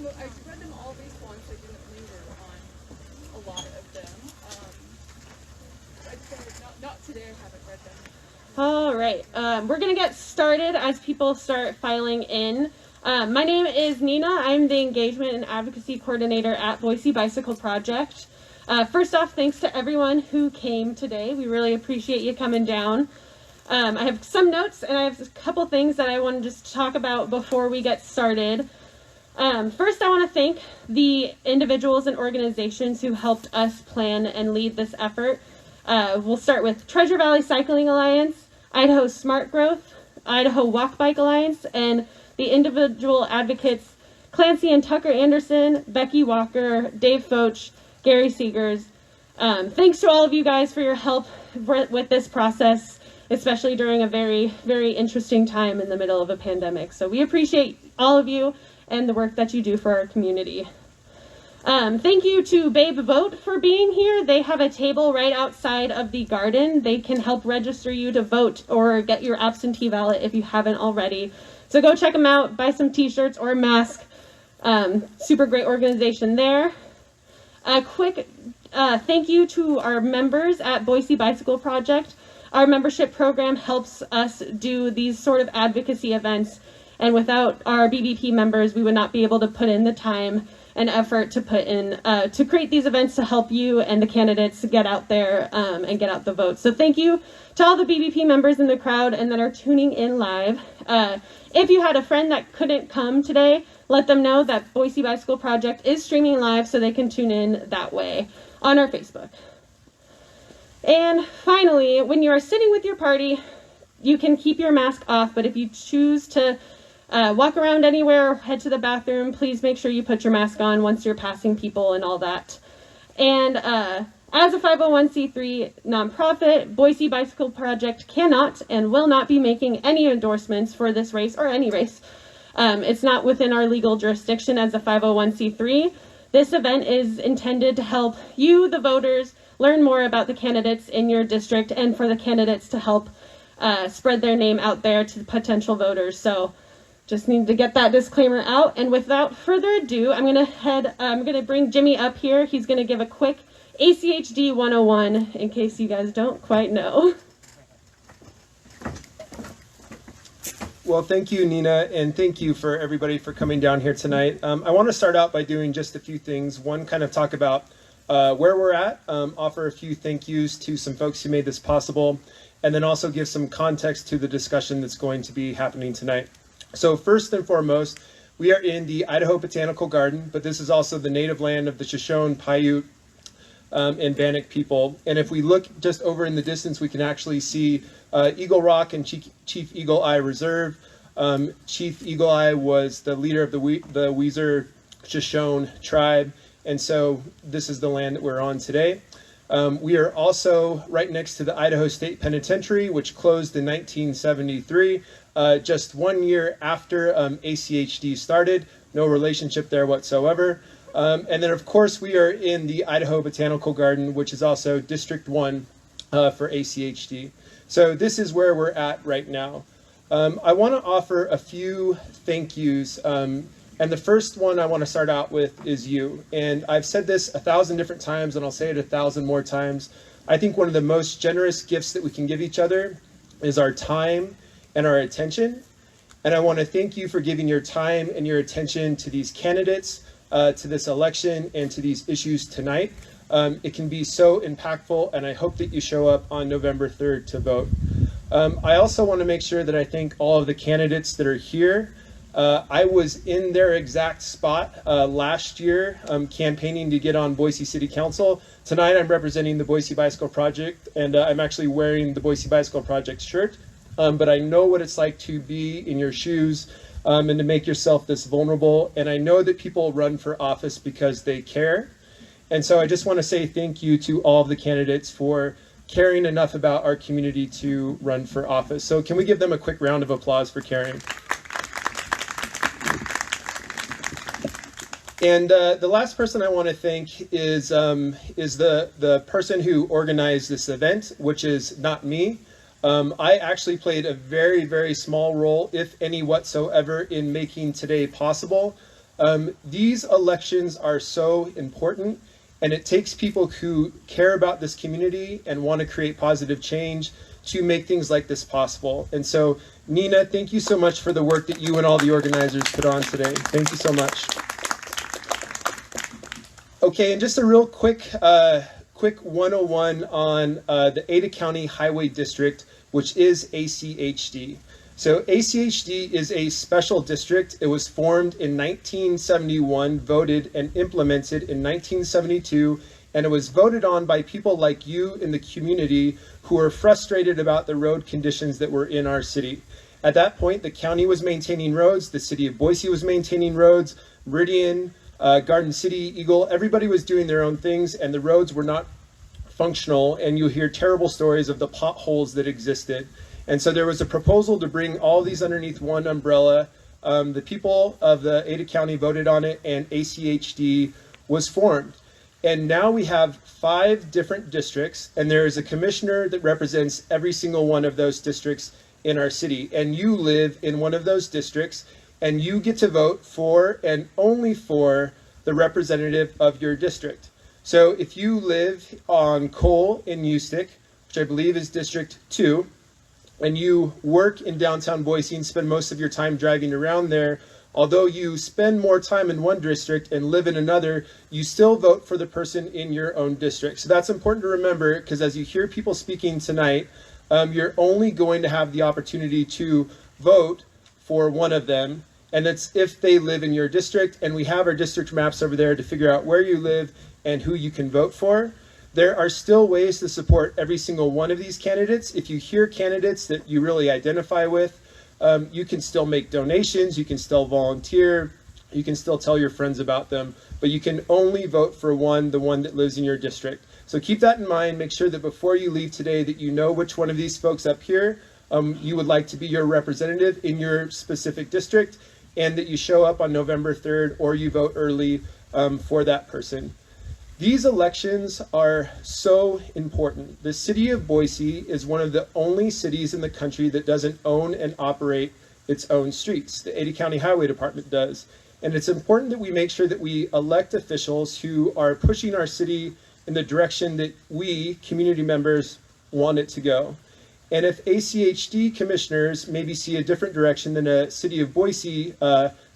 read them all at least once. I didn't linger on a lot of them. I'd say not today. I haven't read them. All right, we're gonna get started as people start filing in. My name is Nina. I'm the Engagement and Advocacy Coordinator at Boise Bicycle Project. First off, thanks to everyone who came today. We really appreciate you coming down. I have some notes and I have a couple things that I want to just talk about before we get started. First, I want to thank the individuals and organizations who helped us plan and lead this effort. We'll start with Treasure Valley Cycling Alliance, Idaho Smart Growth, Idaho Walk Bike Alliance, and the individual advocates Clancy and Tucker Anderson, Becky Walker, Dave Foch, Gary Seegers. Thanks to all of you guys for your help with this process, especially during a very, very interesting time in the middle of a pandemic. So we appreciate all of you and the work that you do for our community. Thank you to Babe Vote for being here. They have a table right outside of the garden. They can help register you to vote or get your absentee ballot if you haven't already. So go check them out, buy some t-shirts or a mask. Super great organization there. A quick thank you to our members at Boise Bicycle Project. Our membership program helps us do these sort of advocacy events, and without our BBP members, we would not be able to put in the time and effort to put in to create these events to help you and the candidates get out there and get out the vote. So thank you to all the BBP members in the crowd and that are tuning in live. If you had a friend that couldn't come today, let them know that Boise Bicycle Project is streaming live so they can tune in that way on our Facebook. And finally, when you are sitting with your party, you can keep your mask off, but if you choose to walk around anywhere or head to the bathroom, please make sure you put your mask on once you're passing people and all that. And as a 501c3 nonprofit, Boise Bicycle Project cannot and will not be making any endorsements for this race or any race. It's not within our legal jurisdiction as a 501c3. This event is intended to help you, the voters, learn more about the candidates in your district and for the candidates to help spread their name out there to the potential voters. So just need to get that disclaimer out. And without further ado, I'm gonna bring Jimmy up here. He's gonna give a quick ACHD 101 in case you guys don't quite know. Well, thank you, Nina, and thank you for everybody for coming down here tonight. I want to start out by doing just a few things. One, kind of talk about where we're at, offer a few thank yous to some folks who made this possible, and then also give some context to the discussion that's going to be happening tonight. So first and foremost, we are in the Idaho Botanical Garden, but this is also the native land of the Shoshone, Paiute, and Bannock people. And if we look just over in the distance, we can actually see Eagle Rock and Chief Eagle Eye Reserve. Chief Eagle Eye was the leader of the Weiser Shoshone tribe, and so this is the land that we're on today. We are also right next to the Idaho State Penitentiary, which closed in 1973, just 1 year after ACHD started. No relationship there whatsoever. And then, of course, we are in the Idaho Botanical Garden, which is also District 1 for ACHD. So this is where we're at right now. I want to offer a few thank yous. And the first one I want to start out with is you. And I've said this 1,000 different times, and I'll say it 1,000 more times. I think one of the most generous gifts that we can give each other is our time and our attention. And I want to thank you for giving your time and your attention to these candidates, to this election, and to these issues tonight. It can be so impactful, and I hope that you show up on November 3rd to vote. I also want to make sure that I thank all of the candidates that are here. I was in their exact spot last year campaigning to get on Boise City Council. Tonight I'm representing the Boise Bicycle Project, and I'm actually wearing the Boise Bicycle Project shirt. But I know what it's like to be in your shoes and to make yourself this vulnerable. And I know that people run for office because they care. And so I just want to say thank you to all of the candidates for caring enough about our community to run for office. So can we give them a quick round of applause for caring? And the last person I want to thank is the person who organized this event, which is not me. I actually played a very, very small role, if any whatsoever, in making today possible. These elections are so important, and it takes people who care about this community and want to create positive change to make things like this possible. And so, Nina, thank you so much for the work that you and all the organizers put on today. Thank you so much. Okay, and just a real quick 101 on the Ada County Highway District, which is ACHD. So ACHD is a special district. It was formed in 1971, voted and implemented in 1972, and it was voted on by people like you in the community who are frustrated about the road conditions that were in our city. At that point, the county was maintaining roads, the city of Boise was maintaining roads, Meridian, Garden City, Eagle, everybody was doing their own things, and the roads were not functional, and you hear terrible stories of the potholes that existed. And so there was a proposal to bring all these underneath one umbrella. The people of the Ada County voted on it, and ACHD was formed. And now we have 5 different districts, and there is a commissioner that represents every single one of those districts in our city. And you live in one of those districts, and you get to vote for and only for the representative of your district. So if you live on Cole in Ustick, which I believe is District 2, and you work in downtown Boise and spend most of your time driving around there, although you spend more time in one district and live in another, you still vote for the person in your own district. So that's important to remember, because as you hear people speaking tonight, you're only going to have the opportunity to vote for one of them, and it's if they live in your district. And we have our district maps over there to figure out where you live and who you can vote for. There are still ways to support every single one of these candidates. If you hear candidates that you really identify with, you can still make donations, you can still volunteer, you can still tell your friends about them, but you can only vote for the one that lives in your district. So keep that in mind. Make sure that before you leave today that you know which one of these folks up here you would like to be your representative in your specific district, and that you show up on November 3rd or you vote early for that person. These elections are so important. The city of Boise is one of the only cities in the country that doesn't own and operate its own streets. The Ada County Highway Department does. And it's important that we make sure that we elect officials who are pushing our city in the direction that we, community members, want it to go. And if ACHD commissioners maybe see a different direction than a city of Boise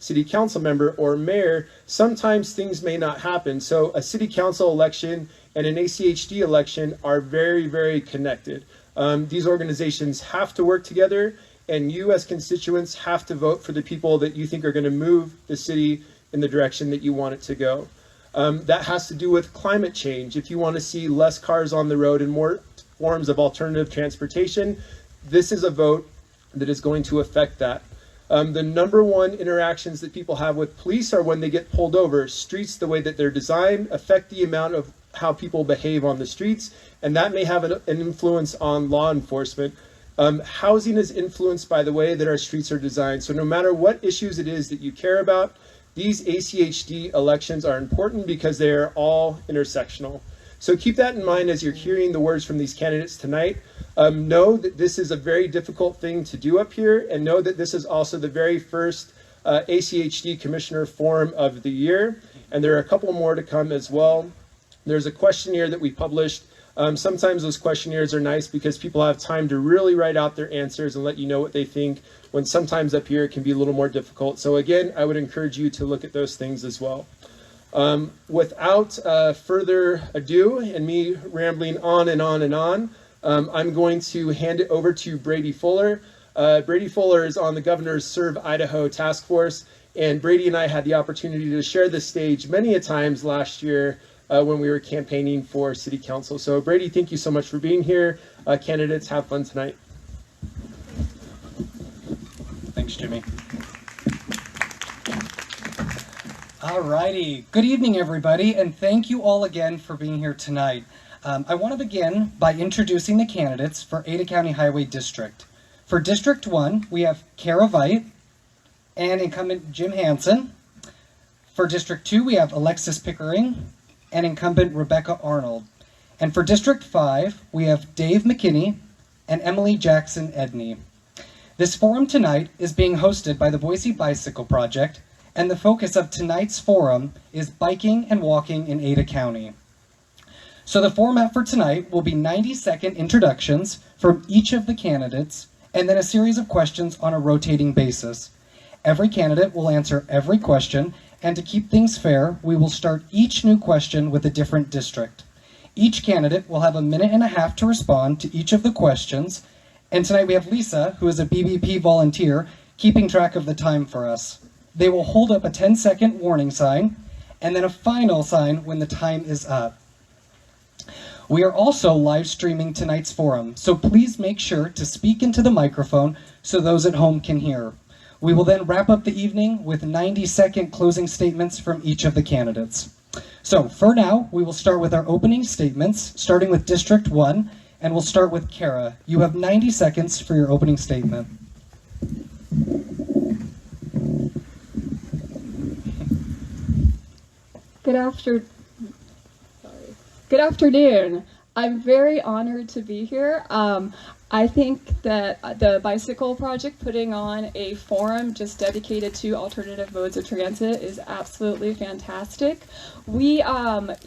city council member or mayor, sometimes things may not happen. So a city council election and an ACHD election are very, very connected. These organizations have to work together, and you as constituents have to vote for the people that you think are going to move the city in the direction that you want it to go. That has to do with climate change. If you want to see less cars on the road and more forms of alternative transportation, this is a vote that is going to affect that. The number one interactions that people have with police are when they get pulled over. Streets, the way that they're designed, affect the amount of how people behave on the streets, and that may have an influence on law enforcement. Housing is influenced by the way that our streets are designed. So no matter what issues it is that you care about, these ACHD elections are important because they are all intersectional. So keep that in mind as you're hearing the words from these candidates tonight. Know that this is a very difficult thing to do up here, and know that this is also the very first ACHD Commissioner Forum of the year, and there are a couple more to come as well. There's a questionnaire that we published. Sometimes those questionnaires are nice because people have time to really write out their answers and let you know what they think, when sometimes up here it can be a little more difficult. So again, I would encourage you to look at those things as well. Without further ado, and me rambling on and on and on, I'm going to hand it over to Brady Fuller. Brady Fuller is on the Governor's Serve Idaho Task Force, and Brady and I had the opportunity to share this stage many a times last year when we were campaigning for City Council. So Brady, thank you so much for being here. Candidates, have fun tonight. Thanks, Jimmy. Alrighty, good evening everybody, and thank you all again for being here tonight. I want to begin by introducing the candidates for Ada County Highway District. For District 1, we have Kara Veit and incumbent Jim Hansen. For District 2, we have Alexis Pickering and incumbent Rebecca Arnold. And for District 5, we have Dave McKinney and Emily Jackson Edney. This forum tonight is being hosted by the Boise Bicycle Project and the focus of tonight's forum is biking and walking in Ada County. So the format for tonight will be 90-second introductions from each of the candidates, and then a series of questions on a rotating basis. Every candidate will answer every question, and to keep things fair, we will start each new question with a different district. Each candidate will have 1.5 minutes to respond to each of the questions, and tonight we have Lisa, who is a BBP volunteer, keeping track of the time for us. They will hold up a 10-second warning sign, and then a final sign when the time is up. We are also live streaming tonight's forum, so please make sure to speak into the microphone so those at home can hear. We will then wrap up the evening with 90-second closing statements from each of the candidates. So for now, we will start with our opening statements, starting with District 1, and we'll start with Kara. You have 90 seconds for your opening statement. Good afternoon. I'm very honored to be here. I think that the Bicycle Project putting on a forum just dedicated to alternative modes of transit is absolutely fantastic. We currently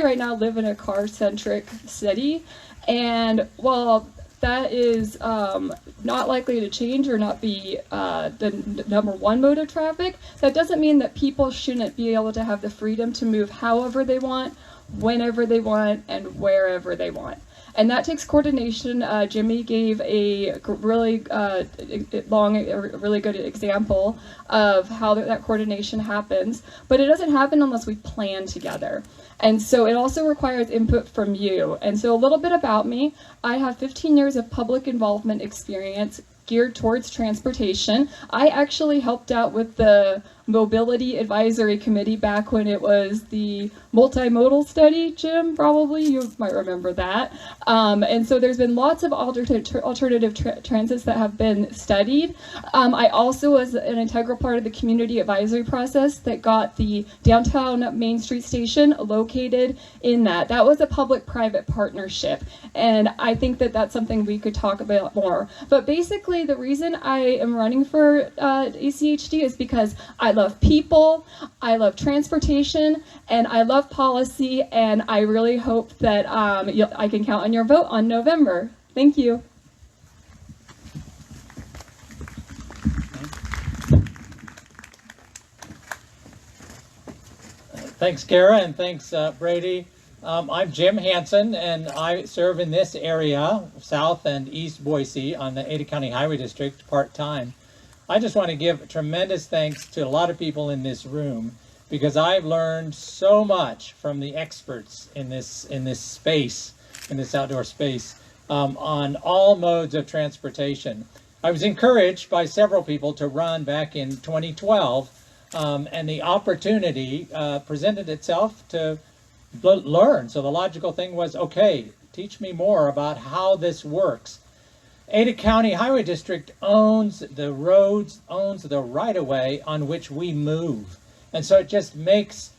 right now live in a car-centric city, and while that is not likely to change or not be the number one mode of traffic, that doesn't mean that people shouldn't be able to have the freedom to move however they want, whenever they want, and wherever they want. And that takes coordination. Jimmy gave a really really good example of how that coordination happens, but it doesn't happen unless we plan together. And so it also requires input from you. And so a little bit about me. I have 15 years of public involvement experience geared towards transportation. I actually helped out with the Mobility Advisory Committee back when it was the multimodal study, Jim, probably, you might remember that. And so there's been lots of alternative transits that have been studied. I also was an integral part of the community advisory process that got the downtown Main Street station located in that. That was a public-private partnership, and I think that that's something we could talk about more. But basically, the reason I am running for ACHD is because I love people, I love transportation, and I love policy, and I really hope that I can count on your vote on November. Thank you. Thanks, Kara, and thanks, Brady. I'm Jim Hansen, and I serve in this area, South and East Boise, on the Ada County Highway District, part-time. I just want to give tremendous thanks to a lot of people in this room, because I've learned so much from the experts in this space, in this outdoor space, on all modes of transportation. I was encouraged by several people to run back in 2012, and the opportunity presented itself to learn. So the logical thing was, okay, teach me more about how this works. Ada County Highway District owns the roads, owns the right-of-way on which we move. And so it just makes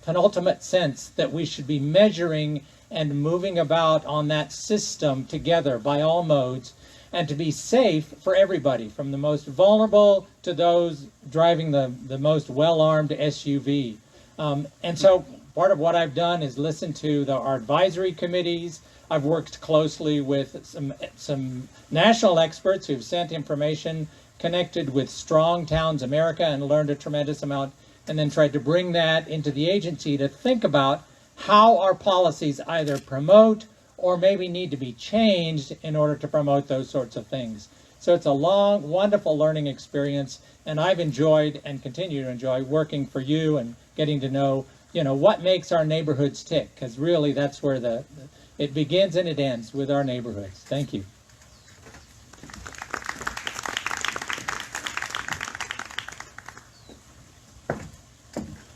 penultimate sense that we should be measuring and moving about on that system together by all modes, and to be safe for everybody, from the most vulnerable to those driving the most well-armed SUV. And so part of what I've done is listen to our advisory committees. I've worked closely with some national experts who've sent information, connected with Strong Towns America, and learned a tremendous amount, and then tried to bring that into the agency to think about how our policies either promote or maybe need to be changed in order to promote those sorts of things. So it's a long, wonderful learning experience, and I've enjoyed and continue to enjoy working for you and getting to know, what makes our neighborhoods tick, because really that's where it begins and it ends with our neighborhoods. Thank you.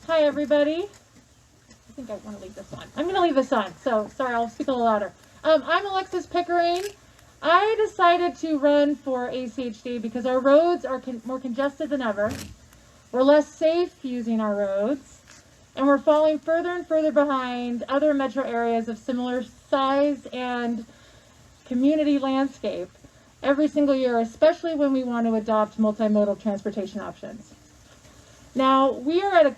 Hi, everybody. I think I want to leave this on. I'm going to leave this on, so sorry, I'll speak a little louder. I'm Alexis Pickering. I decided to run for ACHD because our roads are more congested than ever. We're less safe using our roads, and we're falling further and further behind other metro areas of similar size and community landscape. every single year, especially when we want to adopt multimodal transportation options. Now, we are at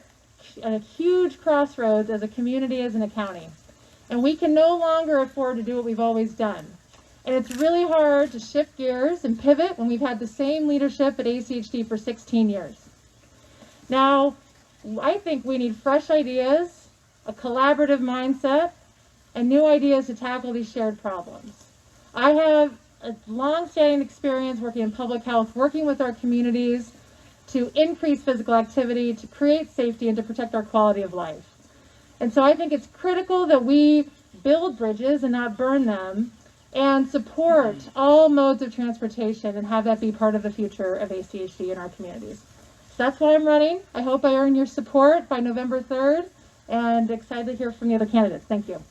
a huge crossroads as a community, as in a county, and we can no longer afford to do what we've always done. And it's really hard to shift gears and pivot when we've had the same leadership at ACHD for 16 years. Now, I think we need fresh ideas, a collaborative mindset, and new ideas to tackle these shared problems. I have a long-standing experience working in public health, working with our communities to increase physical activity, to create safety, and to protect our quality of life. And so I think it's critical that we build bridges and not burn them, and support all modes of transportation and have that be part of the future of ACHD in our communities. So that's why I'm running. I hope I earn your support by November 3rd, and excited to hear from the other candidates. Thank you.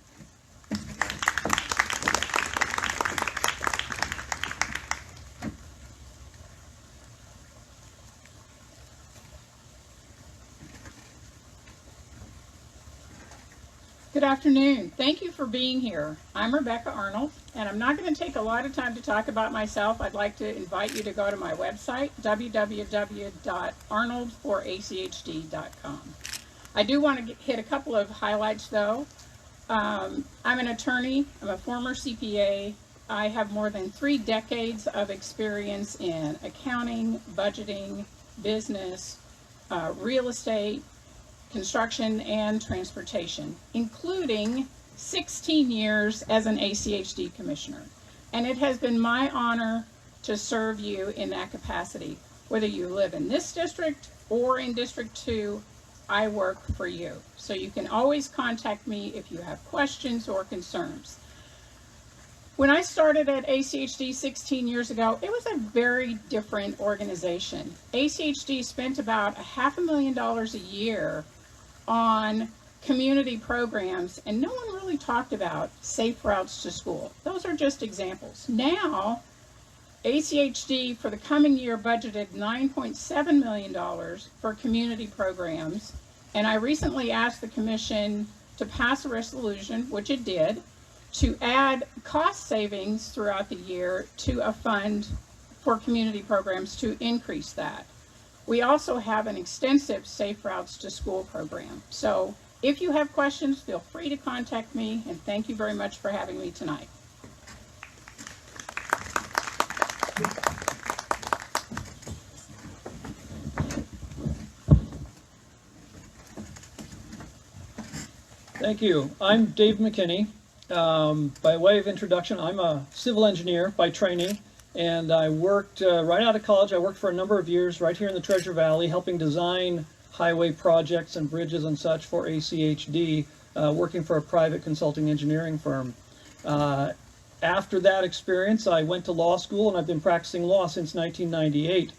Good afternoon. Thank you for being here. I'm Rebecca Arnold, and I'm not going to take a lot of time to talk about myself. I'd like to invite you to go to my website, www.arnoldforachd.com. I do want to hit a couple of highlights, though. I'm an attorney. I'm a former CPA. I have more than 3 decades of experience in accounting, budgeting, business, real estate, construction, and transportation, including 16 years as an ACHD commissioner. And it has been my honor to serve you in that capacity. Whether you live in this district or in District 2, I work for you. So you can always contact me if you have questions or concerns. When I started at ACHD 16 years ago, it was a very different organization. ACHD spent about $500,000 a year on community programs, and no one really talked about safe routes to school. Those are just examples. Now, ACHD for the coming year budgeted $9.7 million for community programs, and I recently asked the Commission to pass a resolution, which it did, to add cost savings throughout the year to a fund for community programs to increase that. We also have an extensive Safe Routes to School program. So if you have questions, feel free to contact me, and thank you very much for having me tonight. Thank you. I'm Dave McKinney. By way of introduction, I'm a civil engineer by training. And I worked right out of college. I worked for a number of years right here in the Treasure Valley, helping design highway projects and bridges and such for ACHD, working for a private consulting engineering firm. After that experience, I went to law school, and I've been practicing law since 1998.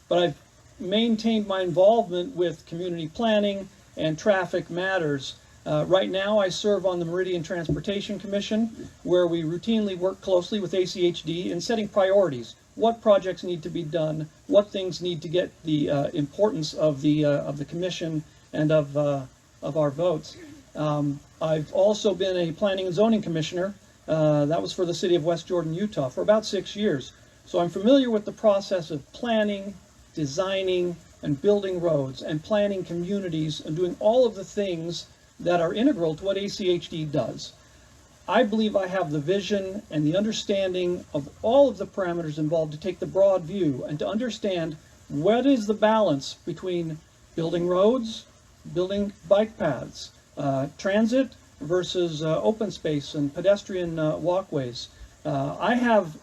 But I've maintained my involvement with community planning and traffic matters. Right now, I serve on the Meridian Transportation Commission, where we routinely work closely with ACHD in setting priorities. What projects need to be done? What things need to get the importance of the commission and of our votes? I've also been a planning and zoning commissioner. That was for the city of West Jordan, Utah, for about 6 years. So I'm familiar with the process of planning, designing, and building roads, and planning communities, and doing all of the things that are integral to what ACHD does. I believe I have the vision and the understanding of all of the parameters involved to take the broad view and to understand what is the balance between building roads, building bike paths, transit versus open space and pedestrian walkways. I have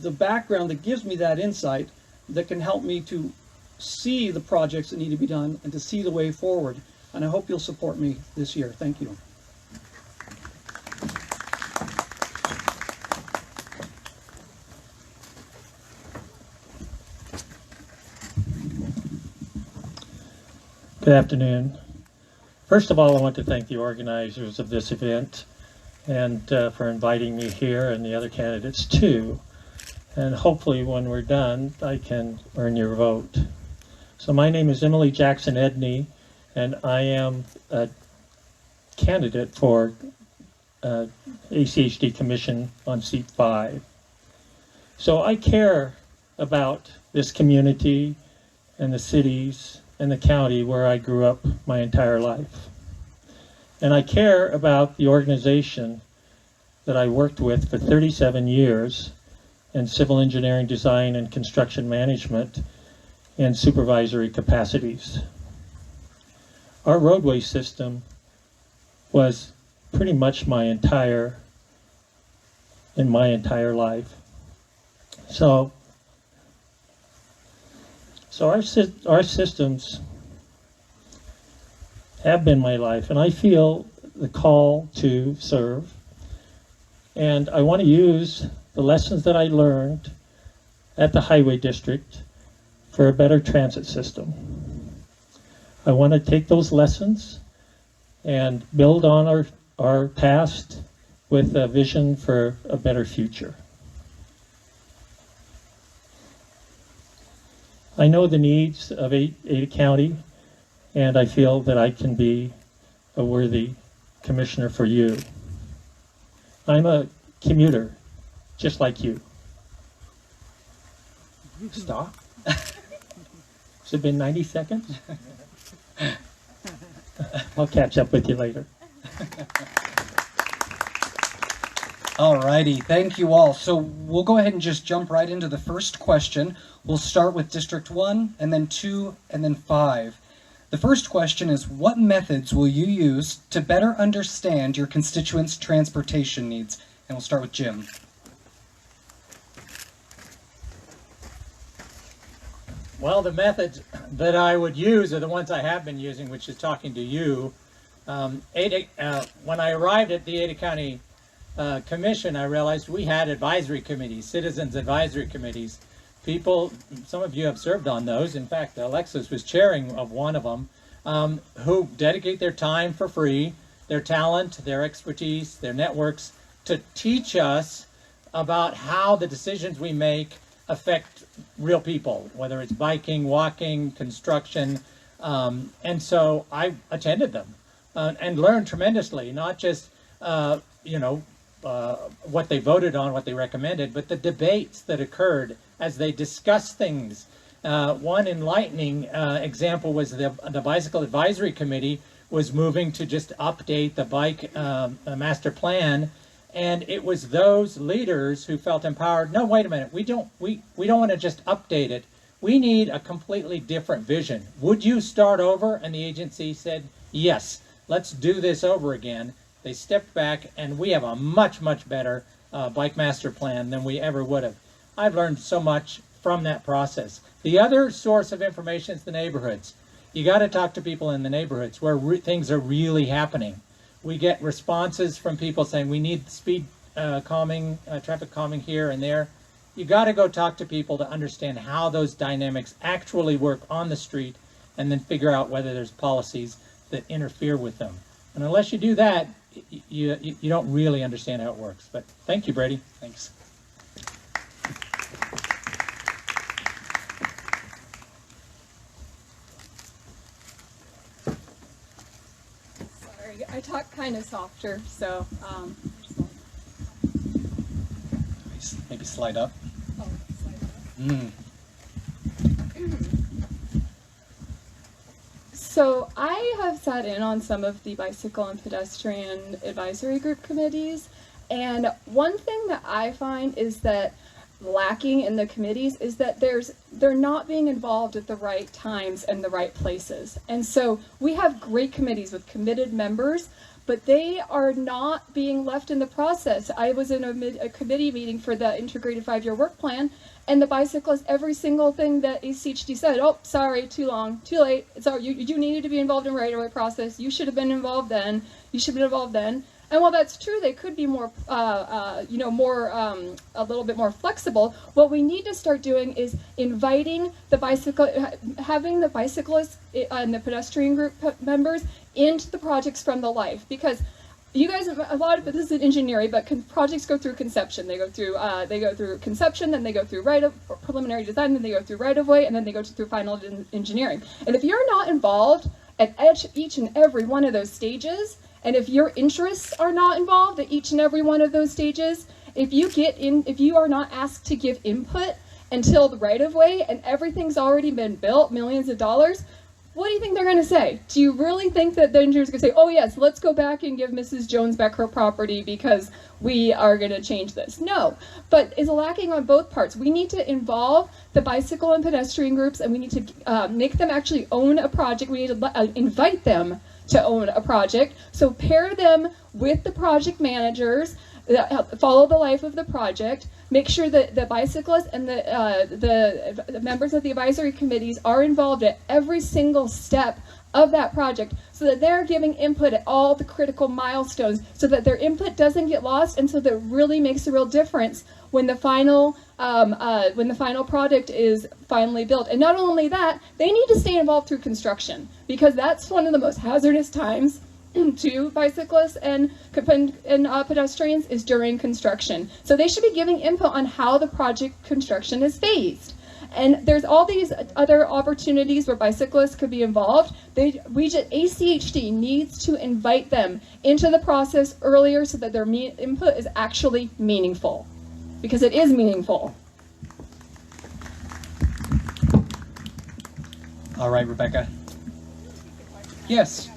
the background that gives me that insight that can help me to see the projects that need to be done and to see the way forward. And I hope you'll support me this year. Thank you. Good afternoon. First of all, I want to thank the organizers of this event and for inviting me here, and the other candidates too. And hopefully when we're done, I can earn your vote. So my name is Emily Jackson Edney, and I am a candidate for ACHD Commission on seat 5. So I care about this community and the cities and the county where I grew up my entire life. And I care about the organization that I worked with for 37 years in civil engineering, design, and construction management and supervisory capacities. Our roadway system was pretty much my entire life. So our systems have been my life, and I feel the call to serve. And I want to use the lessons that I learned at the Highway District for a better transit system. I want to take those lessons and build on our past with a vision for a better future. I know the needs of Ada County, and I feel that I can be a worthy commissioner for you. I'm a commuter, just like you. Stop. Has it been 90 seconds? I'll catch up with you later. Alrighty, thank you all. So we'll go ahead and just jump right into the first question. We'll start with District 1, and then 2, and then 5. The first question is, what methods will you use to better understand your constituents' transportation needs? And we'll start with Jim. Well, the methods that I would use are the ones I have been using, which is talking to you. When I arrived at the Ada County Commission, I realized we had advisory committees, citizens advisory committees. People, some of you have served on those. In fact, Alexis was chairing of one of them, who dedicate their time for free, their talent, their expertise, their networks, to teach us about how the decisions we make affect real people, whether it's biking, walking, construction. And so I attended them and learned tremendously, not just, what they voted on, what they recommended, but the debates that occurred as they discussed things. One enlightening example was the Bicycle Advisory Committee was moving to just update the bike master plan, and it was those leaders who felt empowered. No, wait a minute, we don't want to just update it. We need a completely different vision. Would you start over? And the agency said, yes, let's do this over again. They stepped back, and we have a much, much better bike master plan than we ever would have. I've learned so much from that process. The other source of information is the neighborhoods. You got to talk to people in the neighborhoods where things are really happening. We get responses from people saying we need speed calming, traffic calming here and there. You got to go talk to people to understand how those dynamics actually work on the street, and then figure out whether there's policies that interfere with them. And unless you do that, you don't really understand how it works. But thank you, Brady. Thanks. Sorry, I talk kind of softer, so Maybe slide up. oh, sorry. So I have sat in on some of the bicycle and pedestrian advisory group committees, and one thing that I find is that lacking in the committees is that they're not being involved at the right times and the right places. And so we have great committees with committed members, but they are not being left in the process. I was in a committee meeting for the integrated 5-year work plan, and the bicyclist, every single thing that ACHD said, oh, sorry, too long, too late. So you needed to be involved in the right-of-way process. You should have been involved then. You should have been involved then. And while that's true, they could be more, a little bit more flexible. What we need to start doing is inviting having the bicyclists and the pedestrian group members into the projects from the life, because you guys, this is engineering, but projects go through conception. They go through conception, then they go through preliminary design, then they go through right-of-way, and then they go through final engineering. And if you're not involved at each and every one of those stages, and if your interests are not involved at each and every one of those stages, if you are not asked to give input until the right of way and everything's already been built, millions of dollars, what do you think they're going to say? Do you really think that the engineers are going to say, oh yes, let's go back and give Mrs. Jones back her property because we are going to change this? No, but it's lacking on both parts. We need to involve the bicycle and pedestrian groups, and we need to make them actually own a project. We need to invite them to own a project. So pair them with the project managers, follow the life of the project, make sure that the bicyclists and the members of the advisory committees are involved at every single step of that project, so that they're giving input at all the critical milestones, so that their input doesn't get lost, and so that it really makes a real difference when the final product is finally built. And not only that, they need to stay involved through construction, because that's one of the most hazardous times to bicyclists and pedestrians is during construction. So they should be giving input on how the project construction is phased. And there's all these other opportunities where bicyclists could be involved. ACHD needs to invite them into the process earlier so that their input is actually meaningful, because it is meaningful. All right, Rebecca. Yes.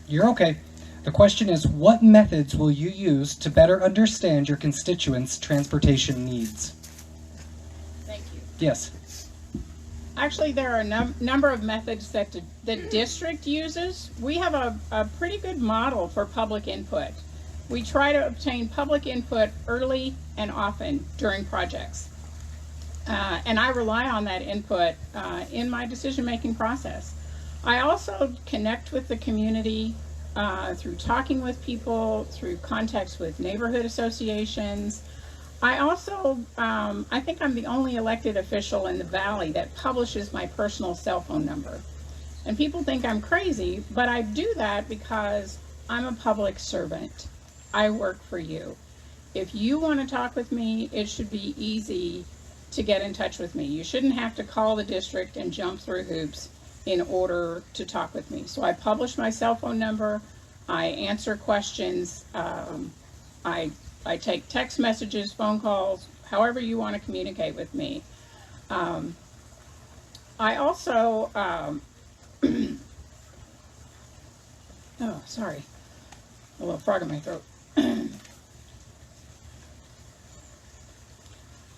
You're okay. The question is, what methods will you use to better understand your constituents' transportation needs? Thank you. Yes. Actually, there are a number of methods that the district uses. We have a pretty good model for public input. We try to obtain public input early and often during projects. And I rely on that input in my decision-making process. I also connect with the community through talking with people, through contacts with neighborhood associations. I also, I think I'm the only elected official in the Valley that publishes my personal cell phone number. And people think I'm crazy, but I do that because I'm a public servant. I work for you. If you want to talk with me, it should be easy to get in touch with me. You shouldn't have to call the district and jump through hoops in order to talk with me. So I publish my cell phone number, I answer questions, I take text messages, phone calls, however you want to communicate with me. I also, oh, sorry, a little frog in my throat.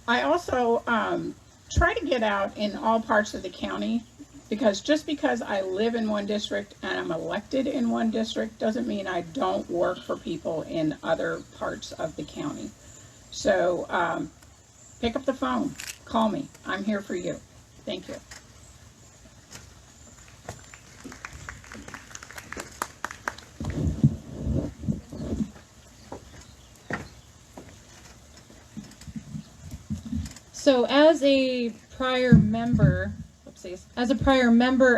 I also try to get out in all parts of the county, because just because I live in one district and I'm elected in one district doesn't mean I don't work for people in other parts of the county. So pick up the phone, call me. I'm here for you. Thank you. So as a prior member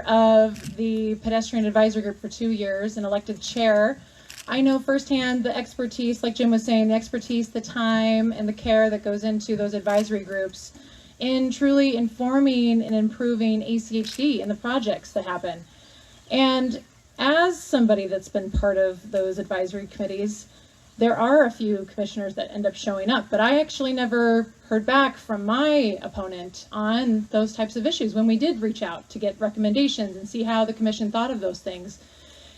of the Pedestrian Advisory Group for 2 years and elected chair, I know firsthand the expertise, like Jim was saying, the expertise, the time, and the care that goes into those advisory groups in truly informing and improving ACHD and the projects that happen. And as somebody that's been part of those advisory committees, there are a few commissioners that end up showing up, but I actually never heard back from my opponent on those types of issues when we did reach out to get recommendations and see how the commission thought of those things.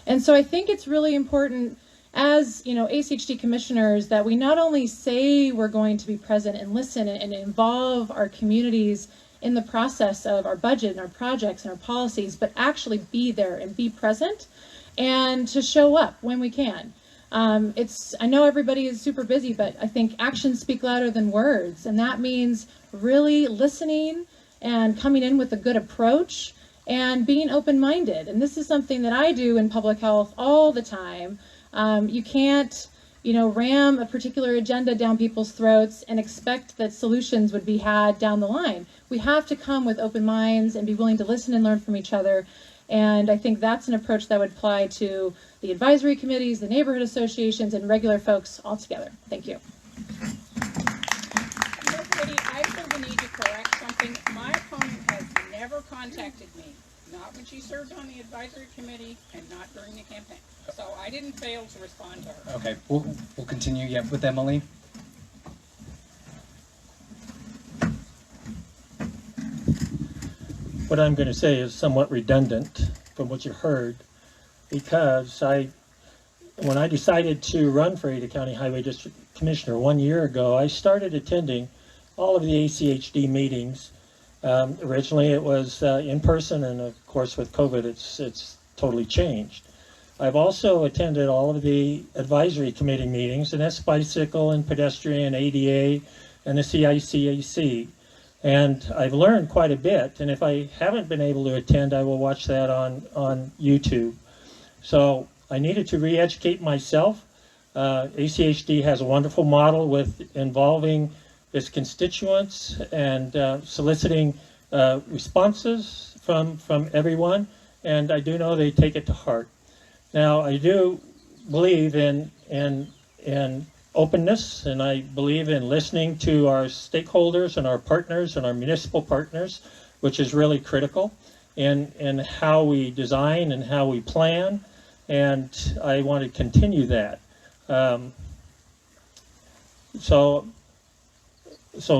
And so I think it's really important as, you know, ACHD commissioners that we not only say we're going to be present and listen and involve our communities in the process of our budget and our projects and our policies, but actually be there and be present and to show up when we can. I know everybody is super busy, but I think actions speak louder than words. And that means really listening and coming in with a good approach and being open-minded. And this is something that I do in public health all the time. You can't, ram a particular agenda down people's throats and expect that solutions would be had down the line. We have to come with open minds and be willing to listen and learn from each other. And I think that's an approach that would apply to the advisory committees, the neighborhood associations, and regular folks all together. Thank you. Brady, I feel the need to correct something. My opponent has never contacted me, not when she served on the advisory committee and not during the campaign. So I didn't fail to respond to her. Okay, we'll continue with Emily. what I'm going to say is somewhat redundant from what you heard, because when I decided to run for Ada County Highway District Commissioner 1 year ago, I started attending all of the ACHD meetings. Originally it was in person, and of course with COVID it's totally changed. I've also attended all of the advisory committee meetings, and that's bicycle and pedestrian, ADA, and the CICAC. And I've learned quite a bit, and if I haven't been able to attend, I will watch that on YouTube. So I needed to re-educate myself. ACHD has a wonderful model with involving its constituents and soliciting responses from everyone, and I do know they take it to heart. Now, I do believe in openness, and I believe in listening to our stakeholders and our partners and our municipal partners, which is really critical in how we design and how we plan, and I want to continue that. So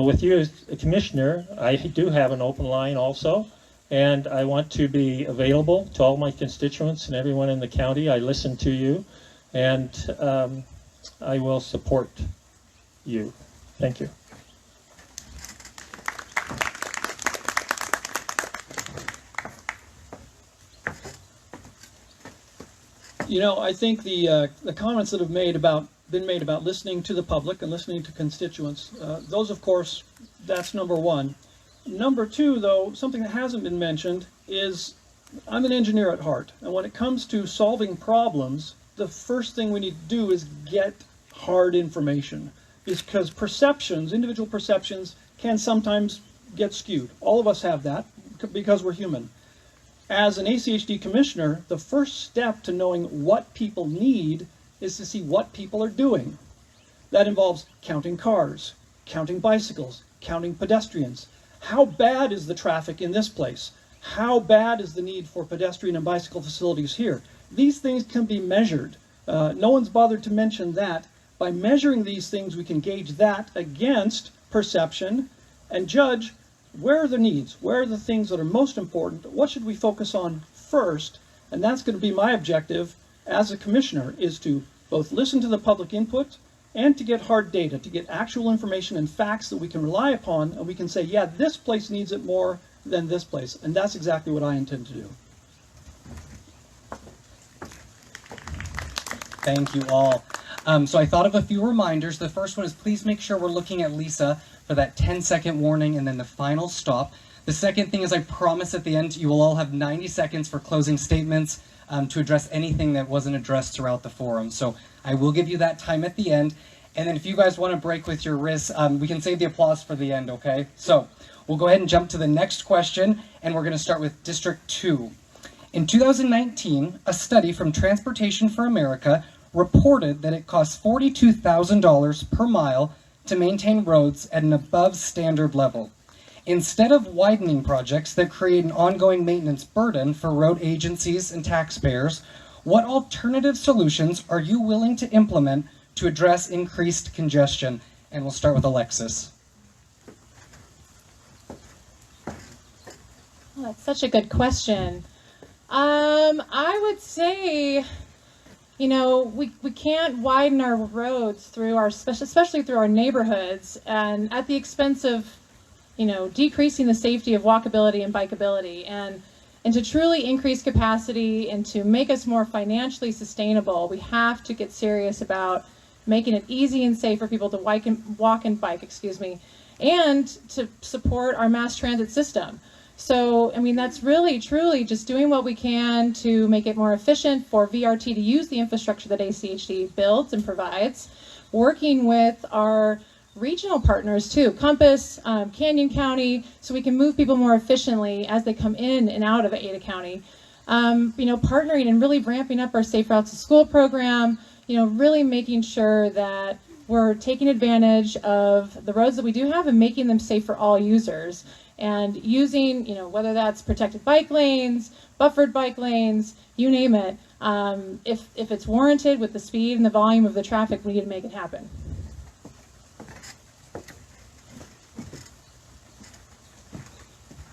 with you as a commissioner, I do have an open line also, and I want to be available to all my constituents and everyone in the county. I listen to you, and I will support you. Thank you. You know, I think the comments that have been made about listening to the public and listening to constituents, those, of course, that's number one. Number two, though, something that hasn't been mentioned is I'm an engineer at heart, and when it comes to solving problems, the first thing we need to do is get hard information, because perceptions, individual perceptions, can sometimes get skewed. All of us have that because we're human. As an ACHD commissioner, the first step to knowing what people need is to see what people are doing. That involves counting cars, counting bicycles, counting pedestrians. How bad is the traffic in this place? How bad is the need for pedestrian and bicycle facilities here? These things can be measured. No one's bothered to mention that. By measuring these things, we can gauge that against perception and judge where are the needs, where are the things that are most important, what should we focus on first, and that's going to be my objective as a commissioner, is to both listen to the public input and to get hard data, to get actual information and facts that we can rely upon, and we can say, yeah, this place needs it more than this place, and that's exactly what I intend to do. Thank you all. So I thought of a few reminders. The first one is please make sure we're looking at Lisa for that 10-second warning and then the final stop. The second thing is I promise at the end you will all have 90 seconds for closing statements to address anything that wasn't addressed throughout the forum. So I will give you that time at the end. And then if you guys want to break with your wrists, we can save the applause for the end, okay? So we'll go ahead and jump to the next question, and we're going to start with District 2. In 2019, a study from Transportation for America reported that it costs $42,000 per mile to maintain roads at an above standard level. Instead of widening projects that create an ongoing maintenance burden for road agencies and taxpayers, what alternative solutions are you willing to implement to address increased congestion? And we'll start with Alexis. Well, that's such a good question. I would say, you know, we can't widen our roads through our, especially through our neighborhoods, and at the expense of, you know, decreasing the safety of walkability and bikeability. And to truly increase capacity and to make us more financially sustainable, we have to get serious about making it easy and safe for people to walk and bike, and to support our mass transit system. So, I mean, that's really, truly just doing what we can to make it more efficient for VRT to use the infrastructure that ACHD builds and provides, working with our regional partners too, Compass, Canyon County, so we can move people more efficiently as they come in and out of Ada County. You know, partnering and really ramping up our Safe Routes to School program, you know, really making sure that we're taking advantage of the roads that we do have and making them safe for all users. And using, you know, whether that's protected bike lanes, buffered bike lanes, you name it, if it's warranted with the speed and the volume of the traffic, we need to make it happen.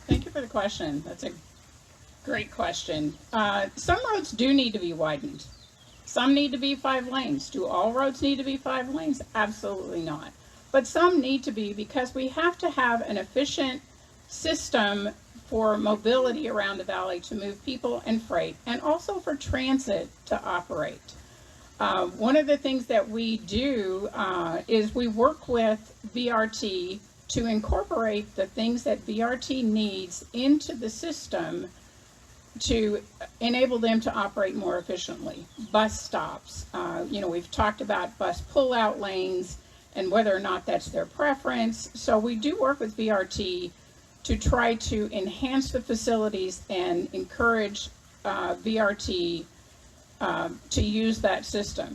Thank you for for the question. That's a great question. Some roads do need to be widened. Some need to be 5 lanes. Do all roads need to be 5 lanes? Absolutely not. But some need to be, because we have to have an efficient system for mobility around the valley to move people and freight, and also for transit to operate. One of the things that we do is we work with VRT to incorporate the things that VRT needs into the system to enable them to operate more efficiently. Bus stops, we've talked about bus pull-out lanes and whether or not that's their preference. So we do work with VRT to try to enhance the facilities and encourage VRT to use that system.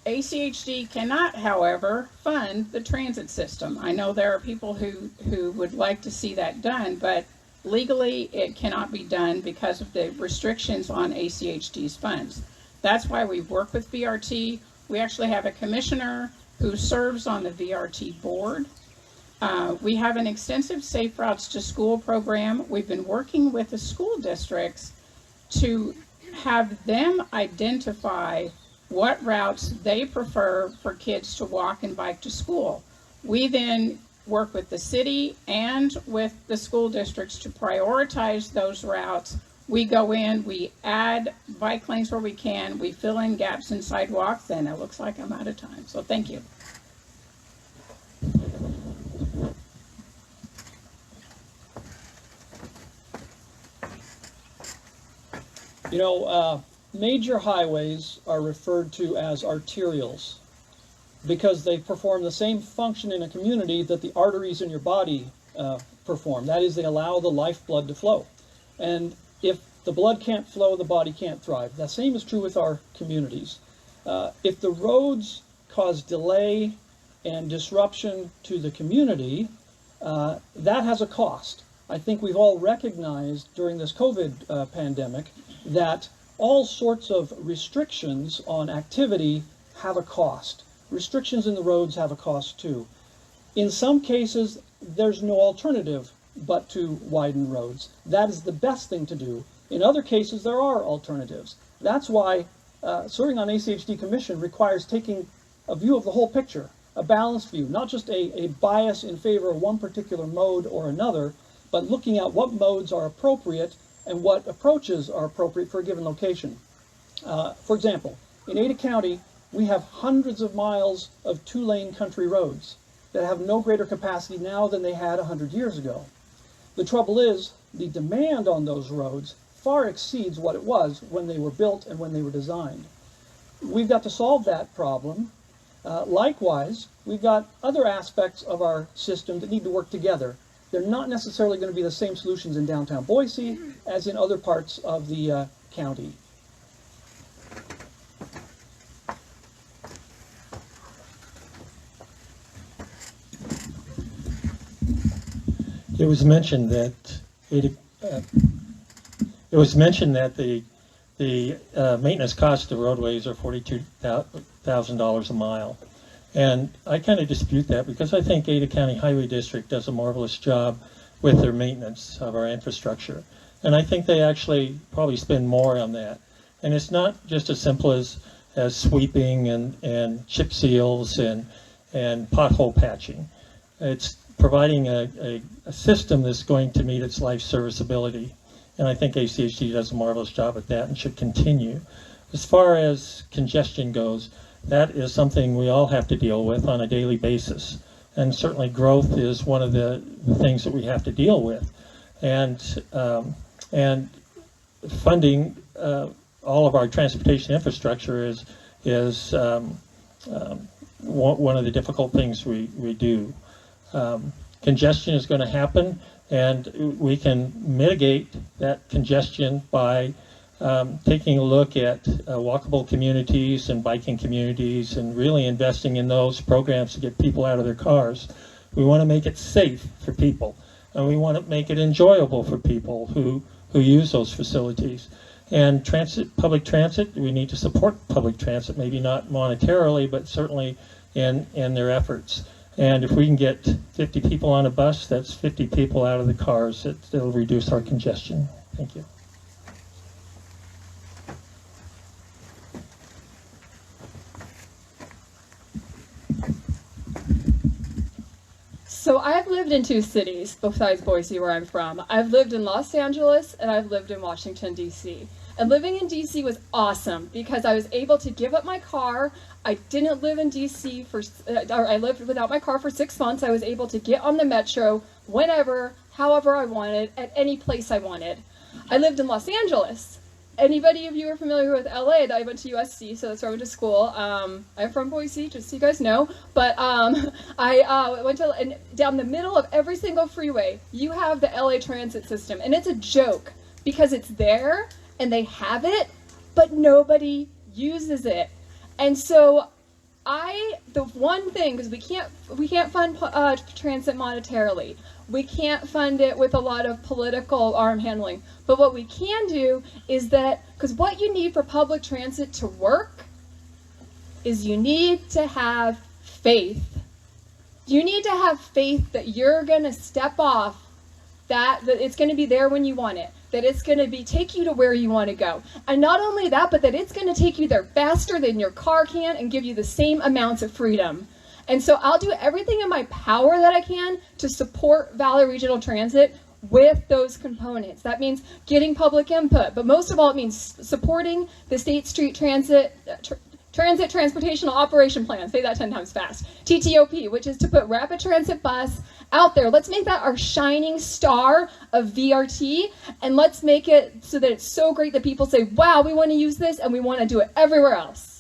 ACHD cannot, however, fund the transit system. I know there are people who would like to see that done, but legally it cannot be done because of the restrictions on ACHD's funds. That's why we work with VRT. We actually have a commissioner who serves on the VRT board. We have an extensive Safe Routes to School program. We've been working with the school districts to have them identify what routes they prefer for kids to walk and bike to school. We then work with the city and with the school districts to prioritize those routes. We go in, we add bike lanes where we can, we fill in gaps in sidewalks, and it looks like I'm out of time, so thank you. Major highways are referred to as arterials because they perform the same function in a community that the arteries in your body perform. That is, they allow the lifeblood to flow. And if the blood can't flow, the body can't thrive. The same is true with our communities. If the roads cause delay and disruption to the community, that has a cost. I think we've all recognized during this COVID pandemic that all sorts of restrictions on activity have a cost. Restrictions in the roads have a cost too. In some cases, there's no alternative but to widen roads. That is the best thing to do. In other cases, there are alternatives. That's why serving on ACHD Commission requires taking a view of the whole picture, a balanced view, not just a bias in favor of one particular mode or another, but looking at what modes are appropriate and what approaches are appropriate for a given location. For example, in Ada County, we have hundreds of miles of 2-lane country roads that have no greater capacity now than they had 100 years ago. The trouble is, the demand on those roads far exceeds what it was when they were built and when they were designed. We've got to solve that problem. Likewise, we've got other aspects of our system that need to work together. They're not necessarily going to be the same solutions in downtown Boise as in other parts of the county. It was mentioned that the maintenance cost of roadways are $42,000 a mile. And I kind of dispute that because I think Ada County Highway District does a marvelous job with their maintenance of our infrastructure. And I think they actually probably spend more on that. And it's not just as simple as sweeping and chip seals and pothole patching. It's providing a system that's going to meet its life serviceability. And I think ACHD does a marvelous job at that and should continue. As far as congestion goes, that is something we all have to deal with on a daily basis. And certainly growth is one of the things that we have to deal with. And funding all of our transportation infrastructure is one of the difficult things we do. Congestion is going to happen, and we can mitigate that congestion by taking a look at walkable communities and biking communities and really investing in those programs to get people out of their cars. We want to make it safe for people, and we want to make it enjoyable for people who use those facilities. And public transit, we need to support public transit, maybe not monetarily, but certainly in their efforts. And if we can get 50 people on a bus, that's 50 people out of the cars. It'll reduce our congestion. Thank you. So I've lived in 2 cities besides Boise, where I'm from. I've lived in Los Angeles and I've lived in Washington, D.C. And living in D.C. was awesome because I was able to give up my car. I didn't live in D.C. I lived without my car for 6 months. I was able to get on the metro whenever, however I wanted, at any place I wanted. I lived in Los Angeles. Anybody of you are familiar with LA? I went to USC, so that's where I went to school. I'm from Boise, just so you guys know. But I went to, and down the middle of every single freeway, you have the LA transit system. And it's a joke because it's there and they have it, but nobody uses it. And so the one thing, because we can't fund transit monetarily. We can't fund it with a lot of political arm handling. But what we can do is that, because what you need for public transit to work is you need to have faith. You need to have faith that you're going to step off, that it's going to be there when you want it, that it's going to take you to where you want to go. And not only that, but that it's going to take you there faster than your car can and give you the same amounts of freedom. And so I'll do everything in my power that I can to support Valley Regional Transit with those components. That means getting public input, but most of all, it means supporting the State Street Transit Transportational Operation Plan. Say that 10 times fast. TTOP, which is to put rapid transit bus out there. Let's make that our shining star of VRT, and let's make it so that it's so great that people say, wow, we want to use this and we want to do it everywhere else.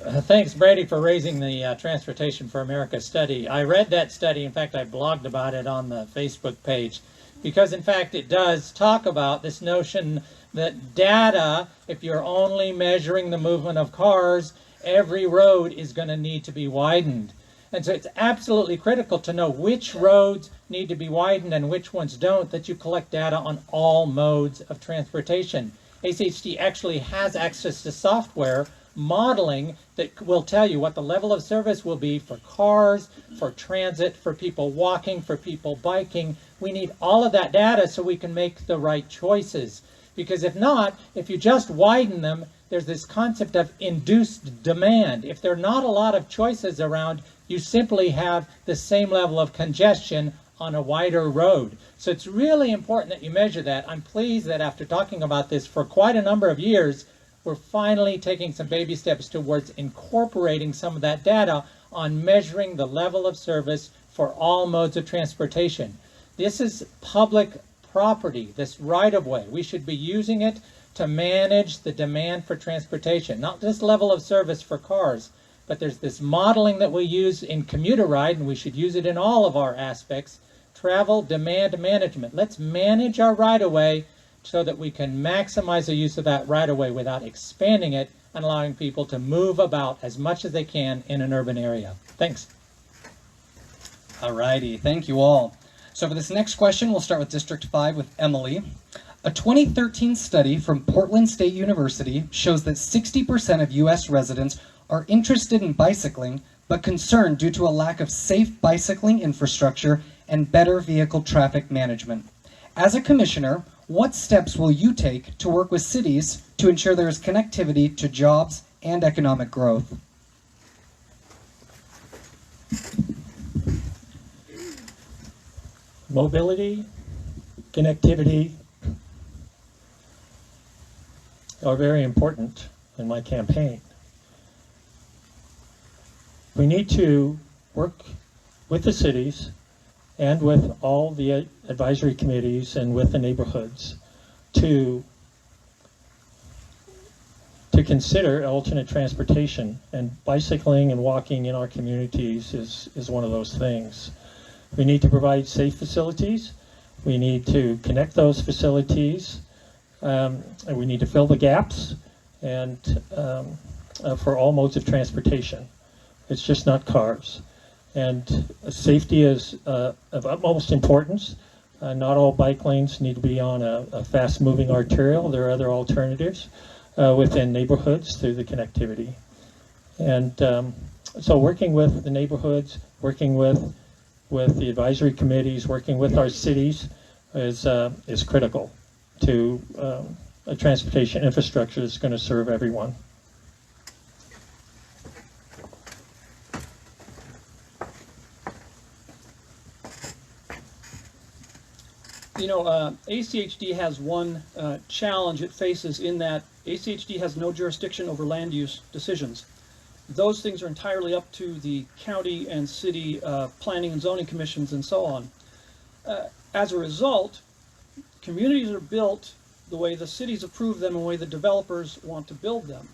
Thanks, Brady, for raising the Transportation for America study. I read that study. In fact, I blogged about it on the Facebook page because, in fact, it does talk about this notion that data, if you're only measuring the movement of cars, every road is going to need to be widened. And so it's absolutely critical to know which roads need to be widened and which ones don't, that you collect data on all modes of transportation. ACHD actually has access to software modeling that will tell you what the level of service will be for cars, for transit, for people walking, for people biking. We need all of that data so we can make the right choices. Because if not, if you just widen them, there's this concept of induced demand. If there are not a lot of choices around, you simply have the same level of congestion on a wider road. So it's really important that you measure that. I'm pleased that after talking about this for quite a number of years, we're finally taking some baby steps towards incorporating some of that data on measuring the level of service for all modes of transportation. This is public property, this right-of-way. We should be using it to manage the demand for transportation, not just level of service for cars, but there's this modeling that we use in commuter ride, and we should use it in all of our aspects. Travel demand management. Let's manage our right-of-way so that we can maximize the use of that right-of-way without expanding it and allowing people to move about as much as they can in an urban area. Thanks. All righty, thank you all. So for this next question, we'll start with District 5 with Emily. A 2013 study from Portland State University shows that 60% of U.S. residents are interested in bicycling, but concerned due to a lack of safe bicycling infrastructure and better vehicle traffic management. As a commissioner, what steps will you take to work with cities to ensure there is connectivity to jobs and economic growth? Mobility, connectivity are very important in my campaign. We need to work with the cities and with all the advisory committees and with the neighborhoods to consider alternate transportation, and bicycling and walking in our communities is one of those things. We need to provide safe facilities. We need to connect those facilities, and we need to fill the gaps and for all modes of transportation. It's just not cars. And safety is of utmost importance. Not all bike lanes need to be on a fast-moving arterial. There are other alternatives within neighborhoods through the connectivity. And so working with the neighborhoods, working with the advisory committees, working with our cities is critical to a transportation infrastructure that's going to serve everyone. You know, ACHD has one challenge it faces in that ACHD has no jurisdiction over land use decisions. Those things are entirely up to the county and city planning and zoning commissions and so on. As a result, communities are built the way the cities approve them and the way the developers want to build them.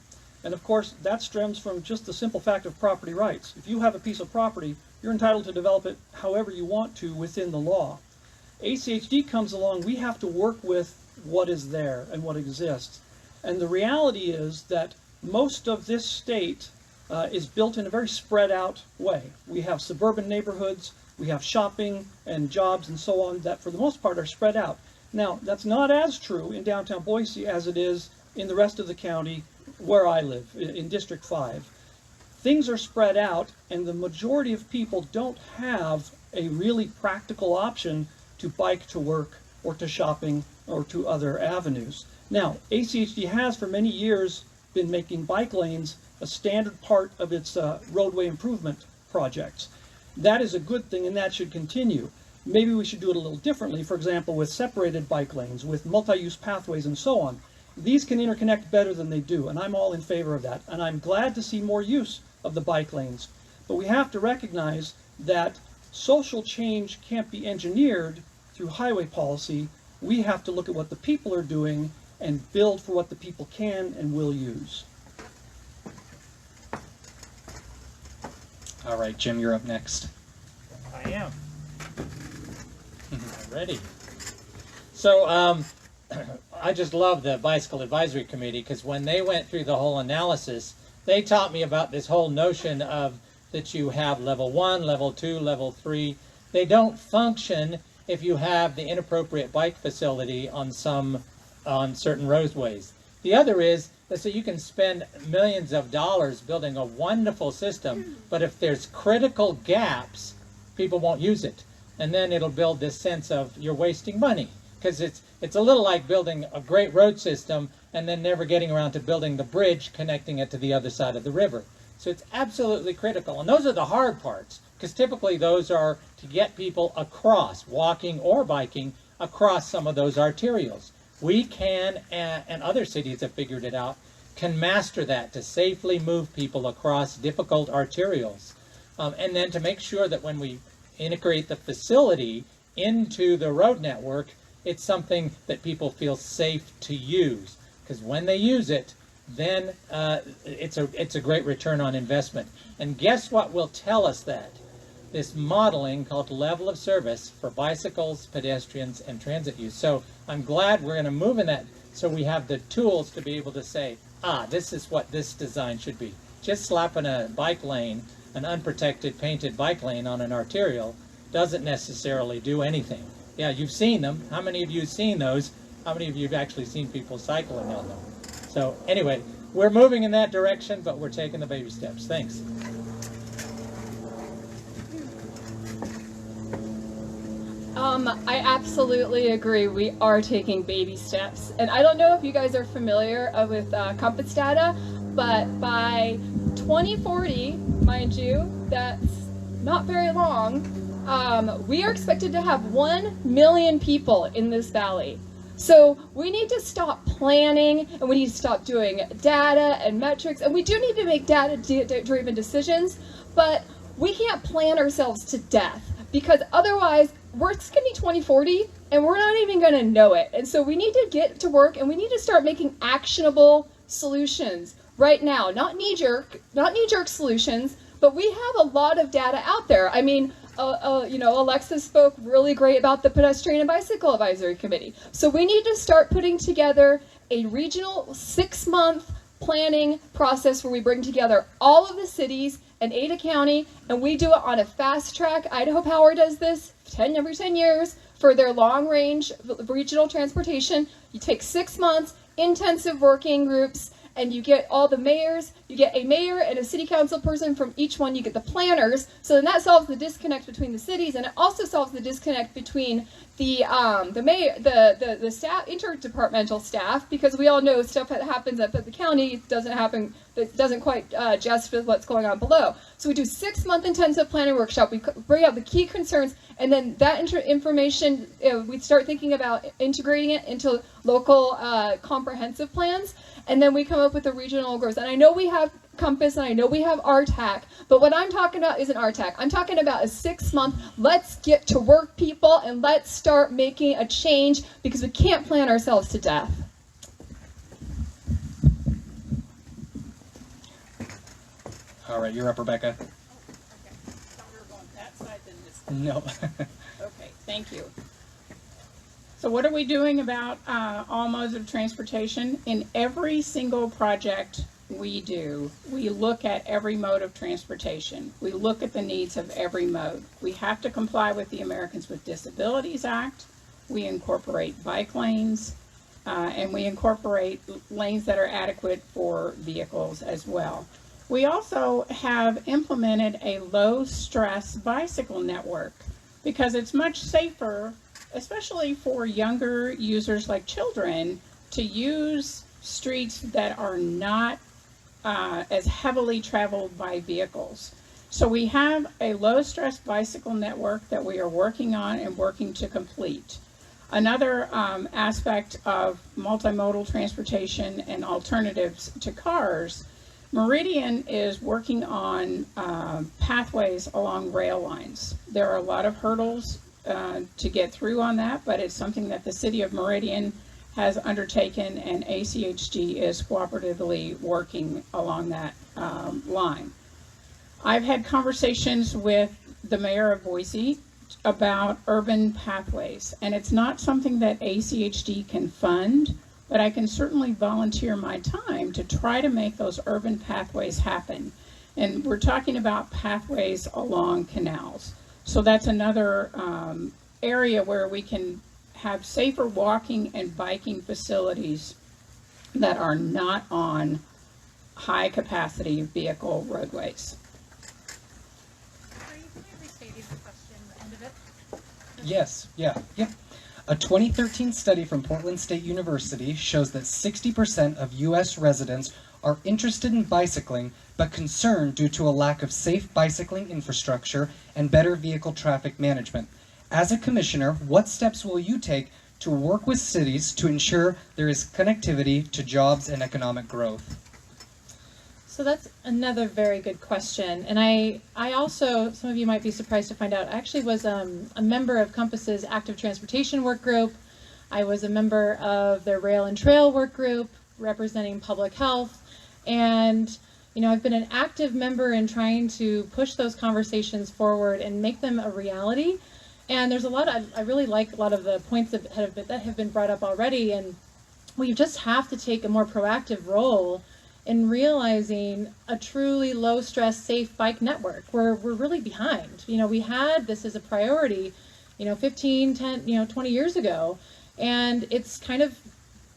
And of course, that stems from just the simple fact of property rights. If you have a piece of property, you're entitled to develop it however you want to within the law. ACHD comes along, we have to work with what is there and what exists. And the reality is that most of this state is built in a very spread out way. We have suburban neighborhoods, we have shopping and jobs and so on that for the most part are spread out. Now, that's not as true in downtown Boise as it is in the rest of the county where I live, in District 5. Things are spread out and the majority of people don't have a really practical option to bike to work or to shopping or to other avenues. Now, ACHD has for many years been making bike lanes a standard part of its roadway improvement projects. That is a good thing and that should continue. Maybe we should do it a little differently, for example, with separated bike lanes, with multi-use pathways and so on. These can interconnect better than they do, and I'm all in favor of that. And I'm glad to see more use of the bike lanes. But we have to recognize that social change can't be engineered through highway policy. We have to look at what the people are doing and build for what the people can and will use. All right, Jim, you're up next. I am. Ready. So I just love the Bicycle Advisory Committee because when they went through the whole analysis, they taught me about this whole notion of that you have level 1, level 2, level 3. They don't function if you have the inappropriate bike facility on certain roadways. The other is that so you can spend millions of dollars building a wonderful system, but if there's critical gaps, people won't use it. And then it'll build this sense of you're wasting money. Because it's a little like building a great road system and then never getting around to building the bridge connecting it to the other side of the river. So it's absolutely critical. And those are the hard parts, because typically those are to get people across, walking or biking, across some of those arterials. We can, and other cities have figured it out, can master that to safely move people across difficult arterials. And then to make sure that when we integrate the facility into the road network, it's something that people feel safe to use. Because when they use it, then it's a great return on investment. And guess what will tell us that? This modeling called level of service for bicycles, pedestrians, and transit use. So I'm glad we're going to move in that so we have the tools to be able to say, this is what this design should be. Just slapping a bike lane, an unprotected painted bike lane on an arterial, doesn't necessarily do anything. Yeah, you've seen them. How many of you have seen those? How many of you have actually seen people cycling on them? So anyway, we're moving in that direction, but we're taking the baby steps. Thanks. I absolutely agree. We are taking baby steps. And I don't know if you guys are familiar with compass data, but by 2040, mind you, that's not very long, we are expected to have 1 million people in this valley. So we need to stop planning and we need to stop doing data and metrics, and we do need to make data-driven decisions, but we can't plan ourselves to death because otherwise it's going to be 2040 and we're not even going to know it. And so we need to get to work and we need to start making actionable solutions right now, not knee-jerk solutions, but we have a lot of data out there. I mean, Alexis spoke really great about the Pedestrian and Bicycle Advisory Committee. So we need to start putting together a regional 6-month planning process where we bring together all of the cities and Ada County, and we do it on a fast track. Idaho Power does this every 10 years for their long-range regional transportation. You take 6 months, intensive working groups, and you get all the mayors. You get a mayor and a city council person from each one. You get the planners. So then that solves the disconnect between the cities, and it also solves the disconnect between the mayor, the staff, interdepartmental staff, because we all know stuff that happens up at the county doesn't happen. That doesn't quite just with what's going on below. So we do 6-month intensive planning workshop. We bring out the key concerns, and then that information we start thinking about integrating it into local comprehensive plans. And then we come up with the regional goals. And I know we have Compass, and I know we have RTAC, but what I'm talking about isn't RTAC. I'm talking about a 6-month, let's get to work, people, and let's start making a change, because we can't plan ourselves to death. All right, you're up, Rebecca. Okay. Thought we were going that side than this side. No. Okay, thank you. So what are we doing about all modes of transportation? In every single project we do, we look at every mode of transportation. We look at the needs of every mode. We have to comply with the Americans with Disabilities Act. We incorporate bike lanes, and we incorporate lanes that are adequate for vehicles as well. We also have implemented a low-stress bicycle network because it's much safer, especially for younger users like children, to use streets that are not as heavily traveled by vehicles. So we have a low-stress bicycle network that we are working on and working to complete. Another aspect of multimodal transportation and alternatives to cars, Meridian is working on pathways along rail lines. There are a lot of hurdles to get through on that, but it's something that the city of Meridian has undertaken, and ACHD is cooperatively working along that line. I've had conversations with the mayor of Boise about urban pathways, and it's not something that ACHD can fund, but I can certainly volunteer my time to try to make those urban pathways happen. And we're talking about pathways along canals. So that's another area where we can have safer walking and biking facilities that are not on high capacity vehicle roadways. Are you restating the question, the end of it? Yes, yeah. A 2013 study from Portland State University shows that 60% of U.S. residents are interested in bicycling, but concerned due to a lack of safe bicycling infrastructure and better vehicle traffic management. As a commissioner, what steps will you take to work with cities to ensure there is connectivity to jobs and economic growth? So that's another very good question. And I also, some of you might be surprised to find out, I actually was a member of Compass's active transportation work group. I was a member of their rail and trail work group representing public health. And, you know, I've been an active member in trying to push those conversations forward and make them a reality. And there's a lot of, I really like a lot of the points that have been brought up already. And we just have to take a more proactive role in realizing a truly low-stress, safe bike network. We're really behind. You know, we had this as a priority, 15, 10, 20 years ago, and it's kind of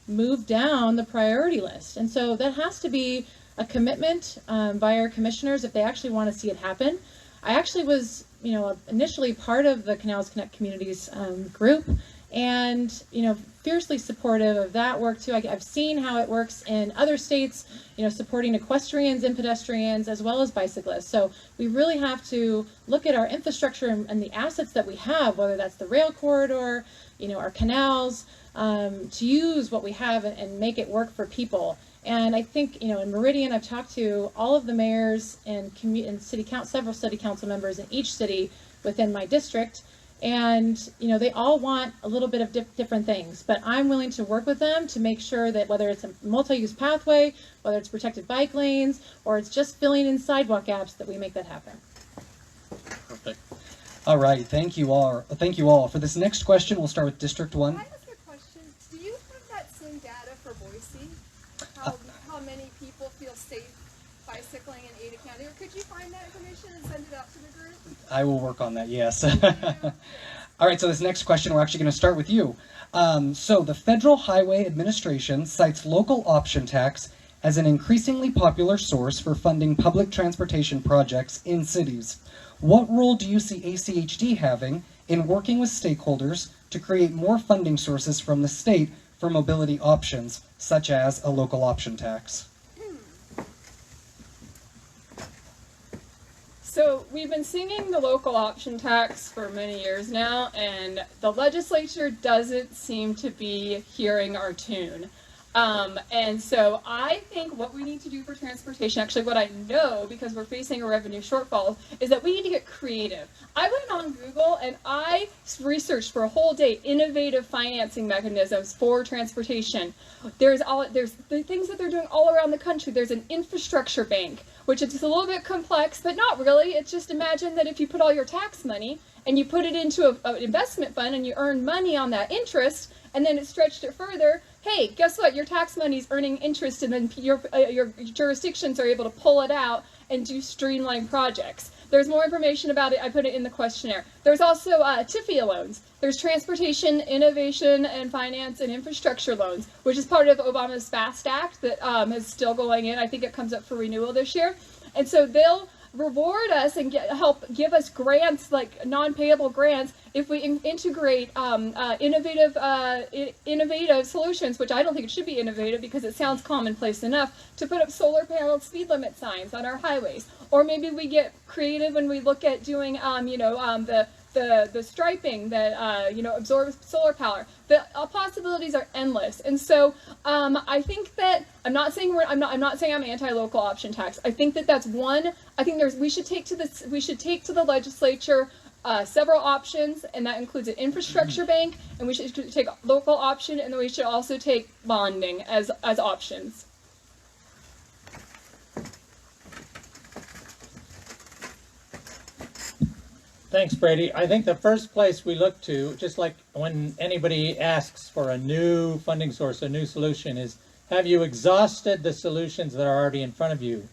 moved down the priority list. And so that has to be a commitment by our commissioners if they actually want to see it happen. I actually was, initially part of the Canals Connect Communities group, and fiercely supportive of that work too. I've seen how it works in other states, supporting equestrians and pedestrians as well as bicyclists. So we really have to look at our infrastructure and the assets that we have, whether that's the rail corridor, our canals, to use what we have and make it work for people. And I think, in Meridian, I've talked to all of the mayors and several city council members in each city within my district. And, they all want a little bit of different things, but I'm willing to work with them to make sure that whether it's a multi-use pathway, whether it's protected bike lanes, or it's just filling in sidewalk gaps, that we make that happen. Perfect. All right, thank you all. Thank you all. For this next question, we'll start with District 1. Can I ask a question? Do you have that same data for Boise? How many people feel safe bicycling in Ada County? Or could you find that information and send it out to the group? I will work on that, yes. All right, so this next question, we're actually going to start with you. So the Federal Highway Administration cites local option tax as an increasingly popular source for funding public transportation projects in cities. What role do you see ACHD having in working with stakeholders to create more funding sources from the state for mobility options, such as a local option tax? So we've been singing the local option tax for many years now, and the legislature doesn't seem to be hearing our tune. And so I think what we need to do for transportation, actually what I know, because we're facing a revenue shortfall, is that we need to get creative. I went on Google and I researched for a whole day innovative financing mechanisms for transportation. There's the things that they're doing all around the country. There's an infrastructure bank, which is a little bit complex, but not really. It's just imagine that if you put all your tax money and you put it into an investment fund and you earn money on that interest, and then it stretched it further, hey, guess what? Your tax money is earning interest, and then your jurisdictions are able to pull it out and do streamlined projects. There's more information about it. I put it in the questionnaire. There's also TIFIA loans. There's Transportation, Innovation, and Finance and Infrastructure loans, which is part of Obama's FAST Act that is still going in. I think it comes up for renewal this year. And so they'll reward us and help give us grants, like non-payable grants, if we integrate innovative solutions, which I don't think it should be innovative because it sounds commonplace enough, to put up solar panel speed limit signs on our highways. Or maybe we get creative when we look at doing, the striping that absorbs solar power. The possibilities are endless, and so I think that I'm not saying I'm anti-local option tax. I think that that's one. I think we should take to the legislature several options, and that includes an infrastructure bank, and we should take local option, and then we should also take bonding as options. Thanks, Brady. I think the first place we look to, just like when anybody asks for a new funding source, a new solution, is have you exhausted the solutions that are already in front of you?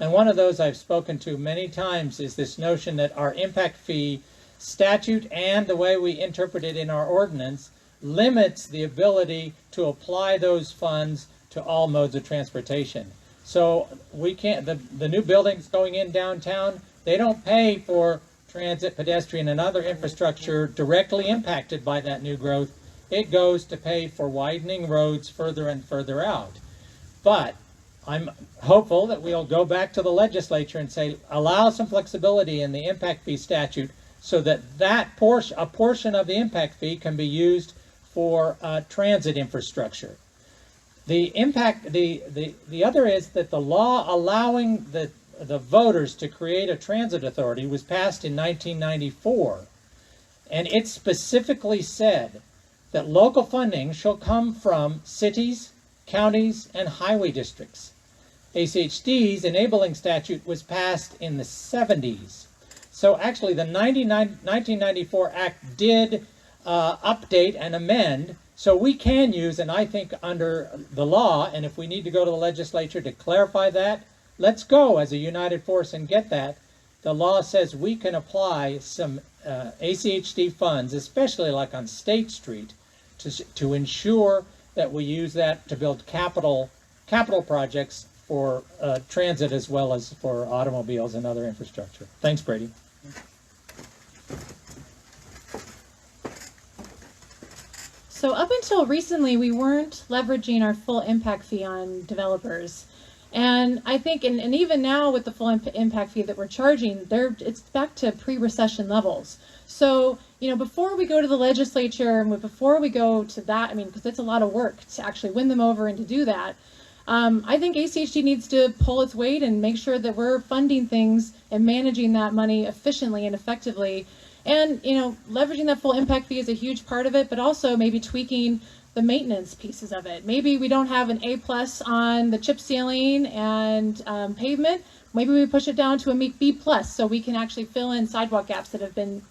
And one of those I've spoken to many times is this notion that our impact fee statute and the way we interpret it in our ordinance limits the ability to apply those funds to all modes of transportation. So we can't, the new buildings going in downtown, they don't pay for transit, pedestrian, and other infrastructure directly impacted by that new growth. It goes to pay for widening roads further and further out. But I'm hopeful that we'll go back to the legislature and say, allow some flexibility in the impact fee statute so that a portion of the impact fee can be used for transit infrastructure. The other is that the law allowing the voters to create a transit authority was passed in 1994, and it specifically said that local funding shall come from cities, counties, and highway districts. ACHD's enabling statute was passed in the 70s. So actually the 1994 Act did update and amend, so we can use, and I think under the law, and if we need to go to the legislature to clarify that, let's go as a united force and get that. The law says we can apply some ACHD funds, especially like on State Street, to ensure that we use that to build capital projects for transit as well as for automobiles and other infrastructure. Thanks, Brady. So up until recently, we weren't leveraging our full impact fee on developers. And I think, and even now with the full impact fee that we're charging, it's back to pre-recession levels. So, before we go to the legislature and before we go to that, because it's a lot of work to actually win them over and to do that, I think ACHD needs to pull its weight and make sure that we're funding things and managing that money efficiently and effectively. And, leveraging that full impact fee is a huge part of it, but also maybe tweaking the maintenance pieces of it. Maybe we don't have an A+ on the chip sealing and pavement. Maybe we push it down to a B+ so we can actually fill in sidewalk gaps that have been,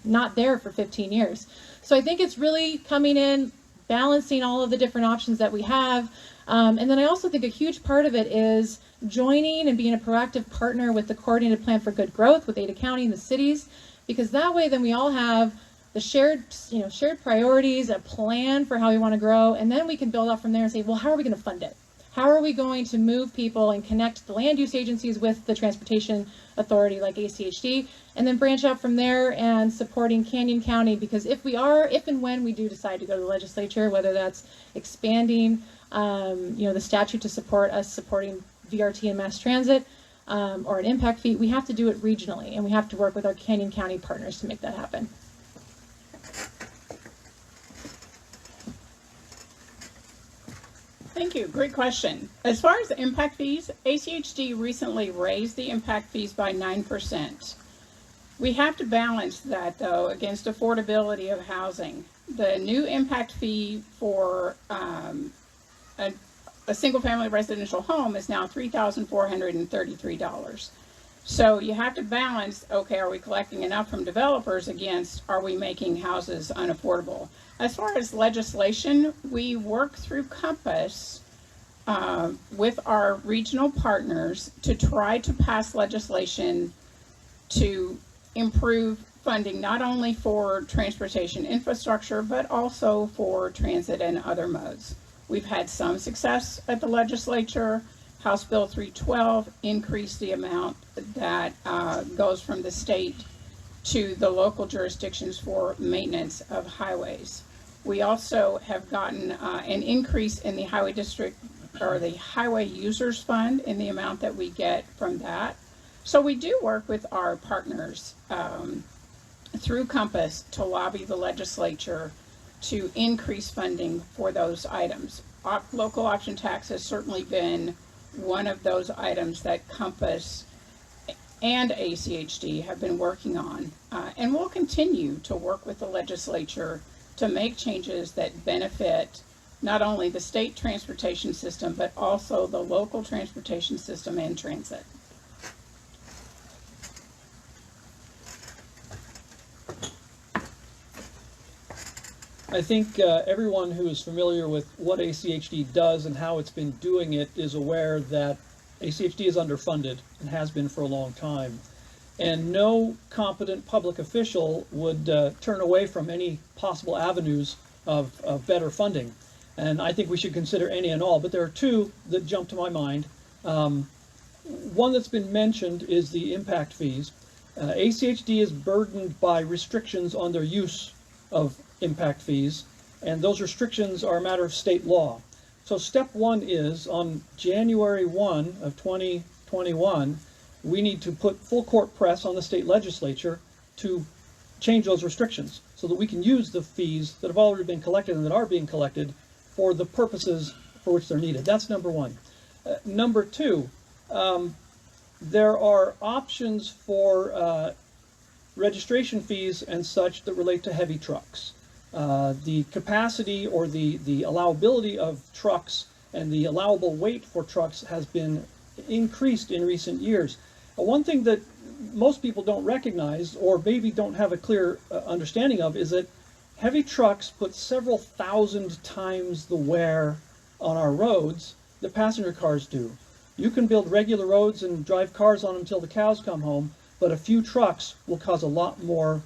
not there for 15 years. So I think it's really coming in, balancing all of the different options that we have. And then I also think a huge part of it is joining and being a proactive partner with the Coordinated Plan for Good Growth with Ada County and the cities, because that way then we all have the shared priorities, a plan for how we want to grow, and then we can build up from there and say, well, how are we going to fund it? How are we going to move people and connect the land use agencies with the transportation authority like ACHD, and then branch out from there and supporting Canyon County? Because if and when we do decide to go to the legislature, whether that's expanding, the statute to support us supporting VRT and mass transit, or an impact fee, we have to do it regionally, and we have to work with our Canyon County partners to make that happen. Thank you. Great question. As far as the impact fees, ACHD recently raised the impact fees by 9%. We have to balance that, though, against affordability of housing. The new impact fee for a single-family residential home is now $3,433. So you have to balance, okay, are we collecting enough from developers against, are we making houses unaffordable? As far as legislation, we work through Compass with our regional partners to try to pass legislation to improve funding, not only for transportation infrastructure, but also for transit and other modes. We've had some success at the legislature. House Bill 312 increased the amount that goes from the state to the local jurisdictions for maintenance of highways. We also have gotten an increase in the highway district, or the highway users fund, in the amount that we get from that. So we do work with our partners through Compass to lobby the legislature to increase funding for those items. Local option tax has certainly been one of those items that Compass and ACHD have been working on, and we'll continue to work with the legislature to make changes that benefit not only the state transportation system, but also the local transportation system and transit. I think everyone who is familiar with what ACHD does and how it's been doing it is aware that ACHD is underfunded and has been for a long time. And no competent public official would turn away from any possible avenues of better funding. And I think we should consider any and all, but there are two that jump to my mind. One that's been mentioned is the impact fees. ACHD is burdened by restrictions on their use of impact fees, and those restrictions are a matter of state law. So step one is, on January 1 of 2021, we need to put full court press on the state legislature to change those restrictions so that we can use the fees that have already been collected and that are being collected for the purposes for which they're needed. That's number one. Number two, there are options for registration fees and such that relate to heavy trucks. The capacity or the allowability of trucks and the allowable weight for trucks has been increased in recent years. One thing that most people don't recognize, or maybe don't have a clear understanding of, is that heavy trucks put several thousand times the wear on our roads that passenger cars do. You can build regular roads and drive cars on them until the cows come home, but a few trucks will cause a lot more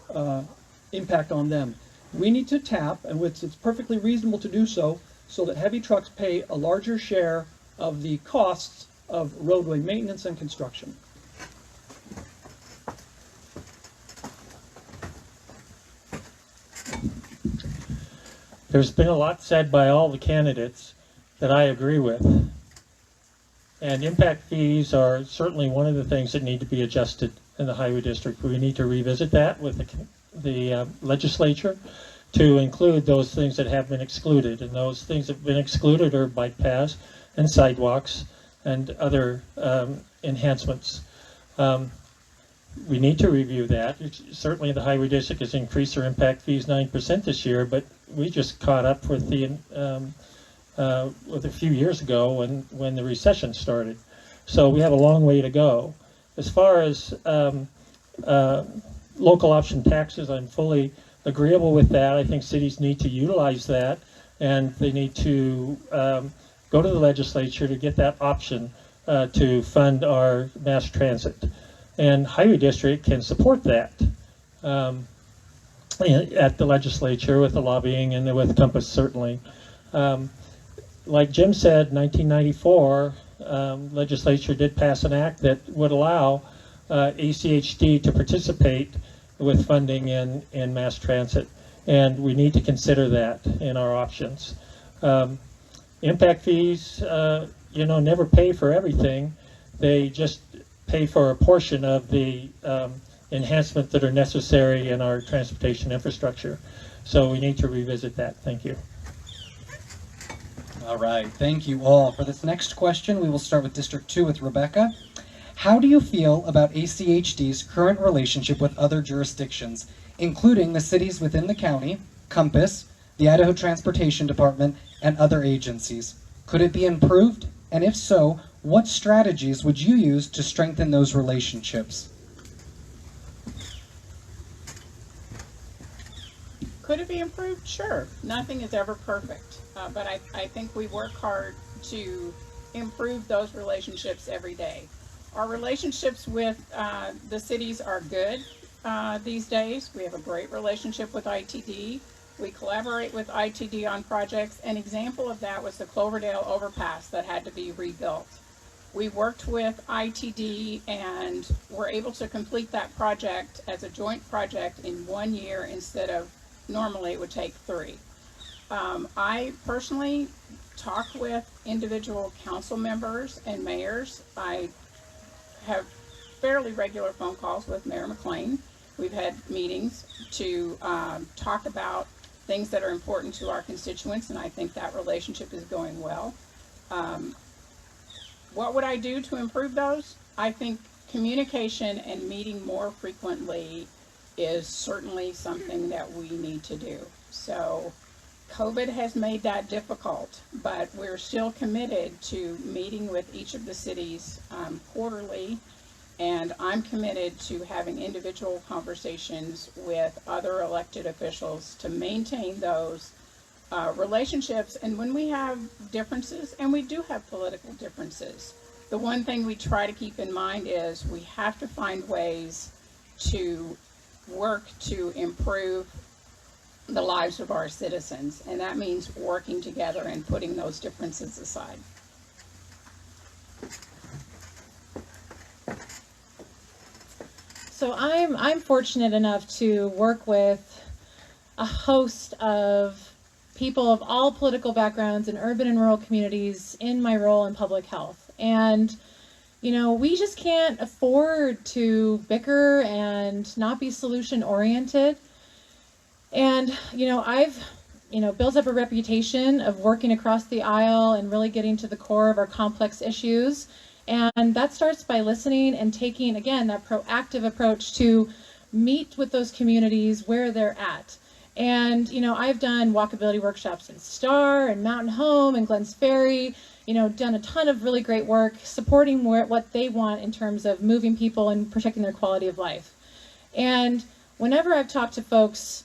impact on them. We need to tap, and it's perfectly reasonable to do so that heavy trucks pay a larger share of the costs of roadway maintenance and construction. There's been a lot said by all the candidates that I agree with. And impact fees are certainly one of the things that need to be adjusted in the highway district. We need to revisit that with the legislature to include those things that have been excluded. And those things that have been excluded are bike paths and sidewalks and other enhancements. We need to review that. Certainly the highway district has increased their impact fees 9% this year, but we just caught up with with a few years ago when the recession started. So we have a long way to go. As far as local option taxes, I'm fully agreeable with that. I think cities need to utilize that, and they need to go to the legislature to get that option to fund our mass transit. And highway district can support that. at the legislature with the lobbying and with Compass certainly. Like Jim said, 1994, legislature did pass an act that would allow ACHD to participate with funding in mass transit, and we need to consider that in our options. Impact fees, never pay for everything. They just pay for a portion of the enhancements that are necessary in our transportation infrastructure. So we need to revisit that. Thank you. All right, thank you all. For this next question, we will start with District 2 with Rebecca. How do you feel about ACHD's current relationship with other jurisdictions, including the cities within the county, Compass, the Idaho Transportation Department, and other agencies? Could it be improved? And if so, what strategies would you use to strengthen those relationships? Could it be improved? Sure. Nothing is ever perfect. But I think we work hard to improve those relationships every day. Our relationships with the cities are good these days. We have a great relationship with ITD. We collaborate with ITD on projects. An example of that was the Cloverdale Overpass that had to be rebuilt. We worked with ITD and were able to complete that project as a joint project in 1 year instead of normally it would take 3. I personally talk with individual council members and mayors. I have fairly regular phone calls with Mayor McLean. We've had meetings to talk about things that are important to our constituents, and I think that relationship is going well. What would I do to improve those? I think communication and meeting more frequently is certainly something that we need to do. So COVID has made that difficult, but we're still committed to meeting with each of the cities quarterly, and I'm committed to having individual conversations with other elected officials to maintain those relationships. And when we have differences, and we do have political differences, the one thing we try to keep in mind is we have to find ways to work to improve the lives of our citizens, and that means working together and putting those differences aside. So I'm fortunate enough to work with a host of people of all political backgrounds in urban and rural communities in my role in public health. And we just can't afford to bicker and not be solution oriented. And, I've, built up a reputation of working across the aisle and really getting to the core of our complex issues. And that starts by listening and taking, again, that proactive approach to meet with those communities where they're at. And, I've done walkability workshops in Star and Mountain Home and Glens Ferry, done a ton of really great work supporting what they want in terms of moving people and protecting their quality of life. And whenever I've talked to folks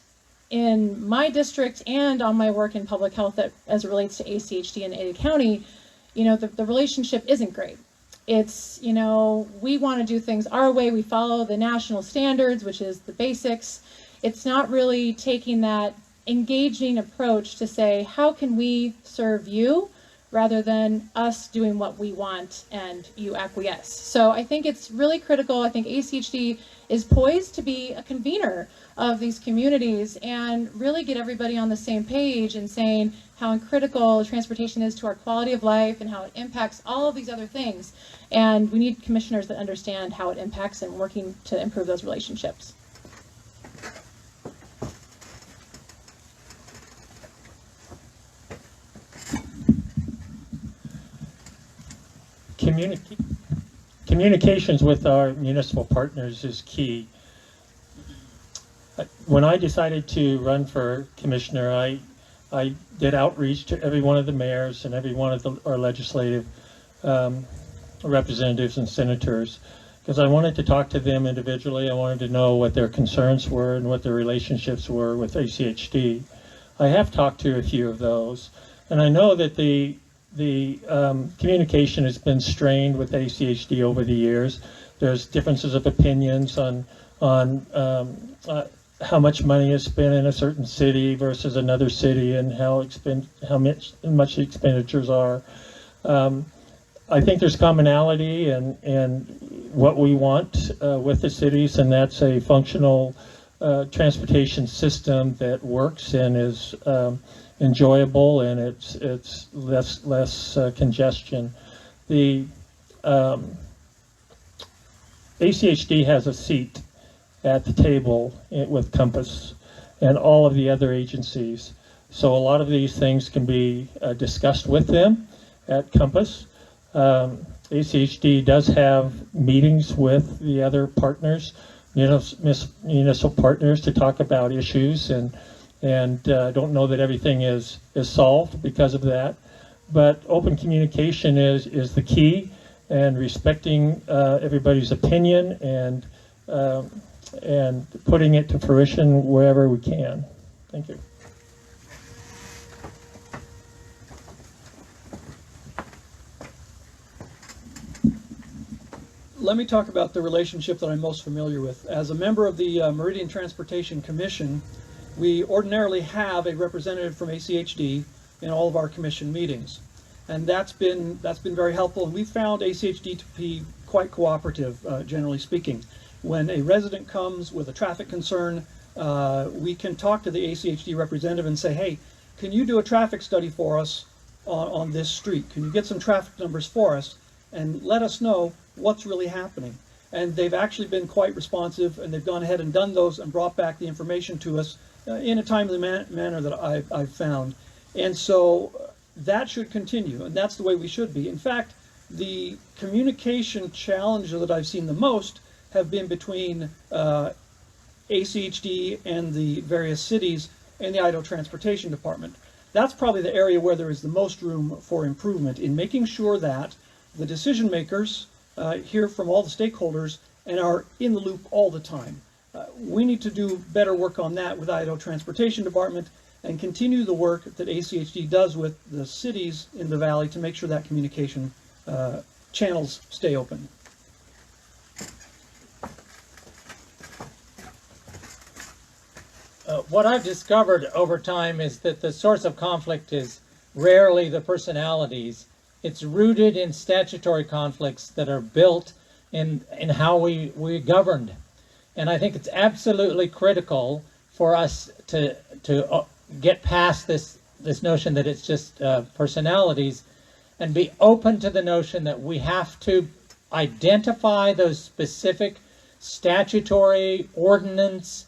in my district and on my work in public health as it relates to ACHD in Ada County, the relationship isn't great. It's, we want to do things our way. We follow the national standards, which is the basics. It's not really taking that engaging approach to say, how can we serve you rather than us doing what we want and you acquiesce. So I think it's really critical. I think ACHD is poised to be a convener of these communities and really get everybody on the same page and saying how critical transportation is to our quality of life and how it impacts all of these other things. And we need commissioners that understand how it impacts and working to improve those relationships. Communications with our municipal partners is key. When I decided to run for commissioner, I did outreach to every one of the mayors and every one of our legislative representatives and senators, because I wanted to talk to them individually. I wanted to know what their concerns were and what their relationships were with ACHD. I have talked to a few of those, and I know that the communication has been strained with ACHD over the years. There's differences of opinions on how much money is spent in a certain city versus another city, and how much the expenditures are. I think there's commonality in what we want with the cities, and that's a functional transportation system that works and is enjoyable, and it's less congestion. The ACHD has a seat at the table with Compass and all of the other agencies. So a lot of these things can be discussed with them at Compass. ACHD does have meetings with the other partners, municipal partners, to talk about issues, and don't know that everything is solved because of that. But open communication is the key, and respecting everybody's opinion, and putting it to fruition wherever we can. Thank you. Let me talk about the relationship that I'm most familiar with. As a member of the Meridian Transportation Commission, we ordinarily have a representative from ACHD in all of our commission meetings, and that's been very helpful. And we found ACHD to be quite cooperative, generally speaking. When a resident comes with a traffic concern, we can talk to the ACHD representative and say, hey, can you do a traffic study for us on this street? Can you get some traffic numbers for us and let us know what's really happening? And they've actually been quite responsive, and they've gone ahead and done those and brought back the information to us in a timely manner that I've found. And so that should continue, and that's the way we should be. In fact, the communication challenge that I've seen the most have been between ACHD and the various cities and the Idaho Transportation Department. That's probably the area where there is the most room for improvement in making sure that the decision makers hear from all the stakeholders and are in the loop all the time. We need to do better work on that with Idaho Transportation Department, and continue the work that ACHD does with the cities in the valley to make sure that communication channels stay open. What I've discovered over time is that the source of conflict is rarely the personalities. It's rooted in statutory conflicts that are built in how we governed. And I think it's absolutely critical for us to get past this notion that it's just personalities, and be open to the notion that we have to identify those specific statutory ordinance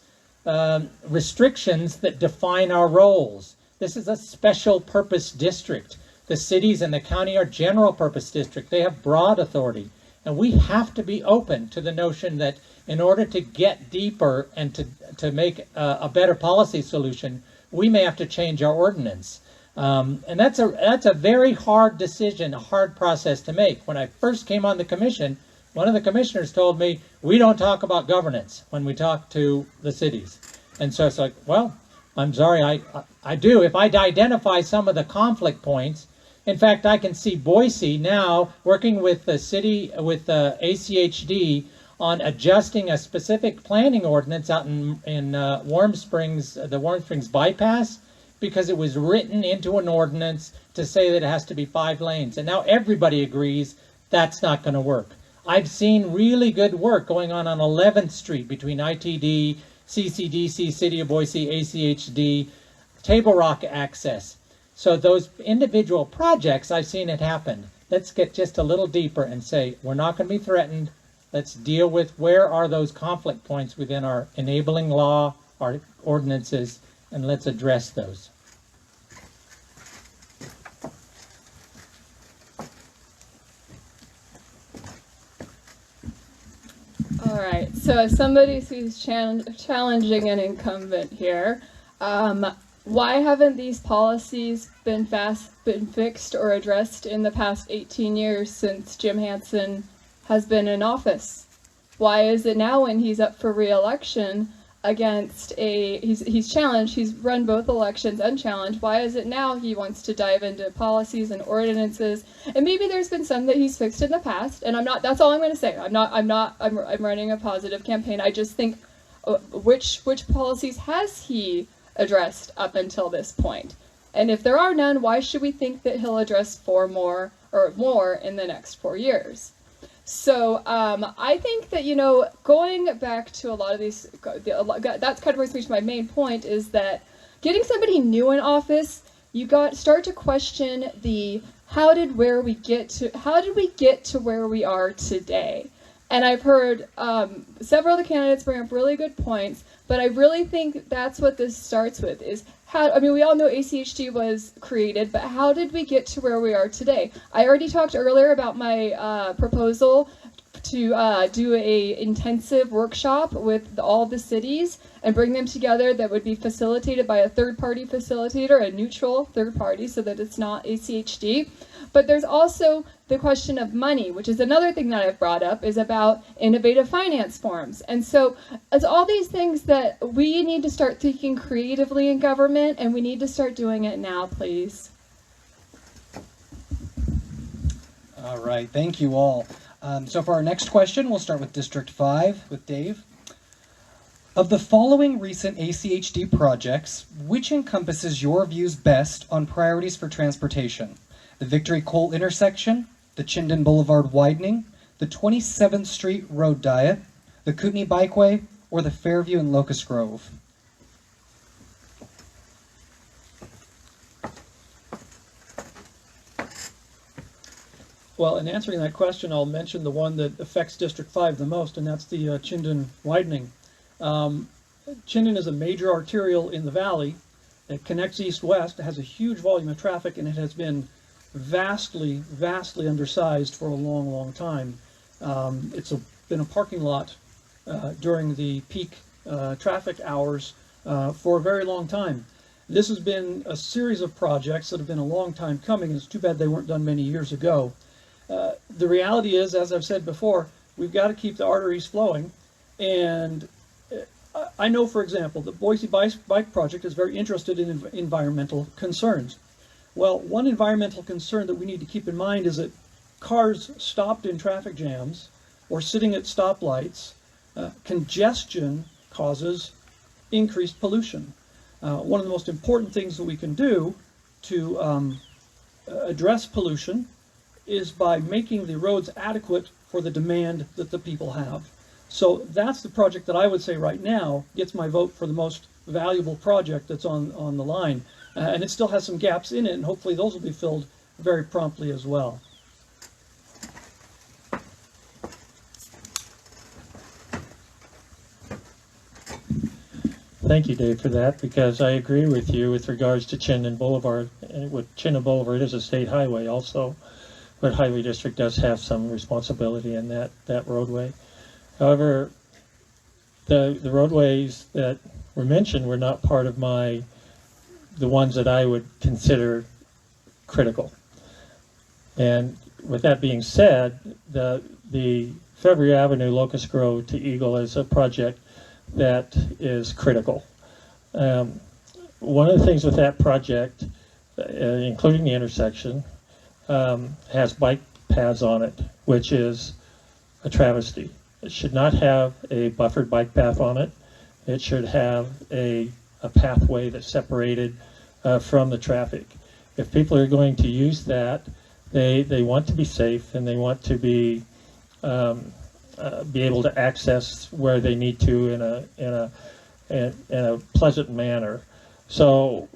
restrictions that define our roles. This is a special purpose district. The cities and the county are general purpose district. They have broad authority. And we have to be open to the notion that in order to get deeper and to make a better policy solution, we may have to change our ordinance. And that's a very hard decision, a hard process to make. When I first came on the commission, one of the commissioners told me, we don't talk about governance when we talk to the cities. And so it's like, well, I'm sorry, I do. If I identify some of the conflict points, in fact, I can see Boise now working with the city, with ACHD on adjusting a specific planning ordinance out in Warm Springs, the Warm Springs bypass, because it was written into an ordinance to say that it has to be 5 lanes. And now everybody agrees that's not going to work. I've seen really good work going on 11th Street between ITD, CCDC, City of Boise, ACHD, Table Rock access. So those individual projects, I've seen it happen. Let's get just a little deeper and say, we're not going to be threatened. Let's deal with where are those conflict points within our enabling law, our ordinances, and let's address those. All right, so as somebody who's challenging an incumbent here, why haven't these policies been fixed or addressed in the past 18 years since Jim Hansen has been in office? Why is it now, when he's up for re-election against he's challenged, he's run both elections unchallenged, why is it now he wants to dive into policies and ordinances? And maybe there's been some that he's fixed in the past, and that's all I'm going to say. I'm running a positive campaign. I just think which policies has he addressed up until this point? And if there are none, why should we think that he'll address 4 more or more in the next 4 years? So I think that, going back to a lot of these, that's kind of brings me to my main point, is that getting somebody new in office, start to question how did we get to where we are today? And I've heard several of the candidates bring up really good points, but I really think that's what this starts with, is we all know ACHD was created, but how did we get to where we are today? I already talked earlier about my proposal to do a intensive workshop with all the cities and bring them together that would be facilitated by a third-party facilitator, a neutral third party, so that it's not ACHD. But there's also the question of money, which is another thing that I've brought up, is about innovative finance forms. And so it's all these things that we need to start thinking creatively in government, and we need to start doing it now, please. All right, thank you all. So for our next question, we'll start with District 5 with Dave. Of the following recent ACHD projects, which encompasses your views best on priorities for transportation? The Victory Cole intersection, the Chinden Boulevard widening, the 27th Street road diet, the Kootenai Bikeway, or the Fairview and Locust Grove? Well, in answering that question, I'll mention the one that affects District 5 the most, and that's the Chinden widening. Chinden is a major arterial in the valley. It connects east-west. It has a huge volume of traffic, and it has been vastly undersized for a long, long time. It's been a parking lot during the peak traffic hours for a very long time. This has been a series of projects that have been a long time coming. It's too bad they weren't done many years ago. The reality is, as I've said before, we've got to keep the arteries flowing. And I know, for example, the Boise Bike Project is very interested in environmental concerns. Well, one environmental concern that we need to keep in mind is that cars stopped in traffic jams or sitting at stoplights, congestion causes increased pollution. One of the most important things that we can do to address pollution is by making the roads adequate for the demand that the people have. So that's the project that I would say right now gets my vote for the most valuable project that's on the line. And it still has some gaps in it, and hopefully those will be filled very promptly as well. Thank you, Dave, for that, because I agree with you with regards to Chinden Boulevard. And with Chinden Boulevard is a state highway also, but Highway District does have some responsibility in that roadway. However, the roadways that were mentioned were not part of the ones that I would consider critical. And with that being said, the Fairview Avenue, Locust Grove to Eagle is a project that is critical. One of the things with that project, including the intersection, has bike paths on it, which is a travesty. It should not have a buffered bike path on it. It should have a pathway that's separated from the traffic. If people are going to use that, they want to be safe, and they want to be able to access where they need to in a pleasant manner. So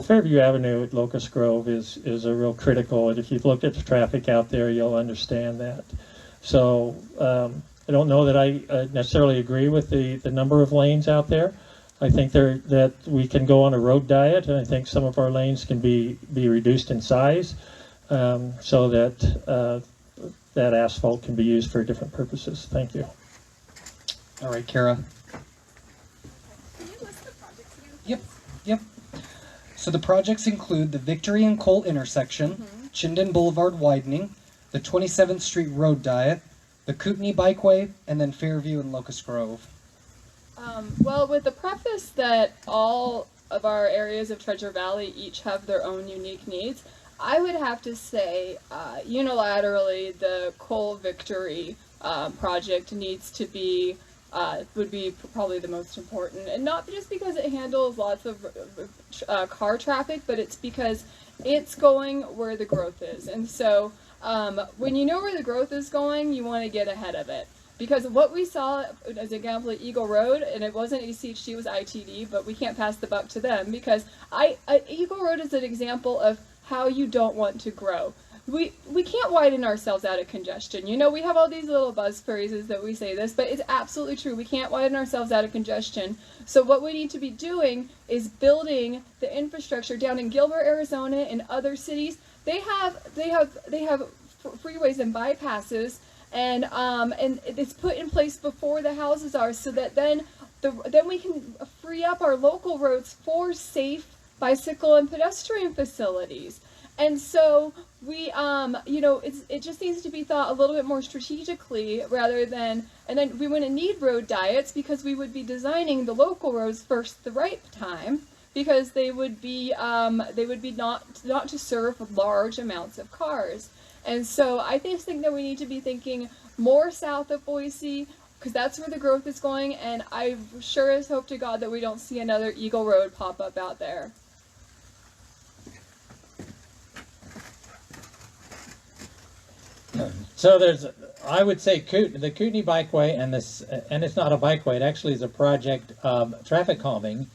Fairview Avenue at Locust Grove is a real critical, and if you've looked at the traffic out there, you'll understand that. So I don't know that I necessarily agree with the number of lanes out there. I think that we can go on a road diet, and I think some of our lanes can be reduced in size so that that asphalt can be used for different purposes. Thank you. All right, Kara. Can you list the projects again? Yep. So the projects include the Victory and Cole intersection, Chinden Boulevard widening, the 27th Street road diet, the Kootenai Bikeway, and then Fairview and Locust Grove. Well, with the preface that all of our areas of Treasure Valley each have their own unique needs, I would have to say unilaterally the Cole Victory project needs to be would be probably the most important, and not just because it handles lots of car traffic, but it's because it's going where the growth is. And so when you know where the growth is going, you want to get ahead of it. Because what we saw as an example at Eagle Road, and it wasn't ACHD, it was ITD, but we can't pass the buck to them, because Eagle Road is an example of how you don't want to grow. We can't widen ourselves out of congestion. You know, we have all these little buzz phrases that we say this, but it's absolutely true. We can't widen ourselves out of congestion. So what we need to be doing is building the infrastructure down in Gilbert, Arizona, and other cities. They have freeways and bypasses, and it's put in place before the houses are, so that then we can free up our local roads for safe bicycle and pedestrian facilities. And so we, you know, it just needs to be thought a little bit more strategically, rather than, and then we wouldn't need road diets, because we would be designing the local roads first the right time, because they would be not to serve large amounts of cars. And so I just think that we need to be thinking more south of Boise, because that's where the growth is going, and I sure as hope to God that we don't see another Eagle Road pop up out there. So I would say the Kootenai Bikeway, and it's not a bikeway, it actually is a project of traffic calming,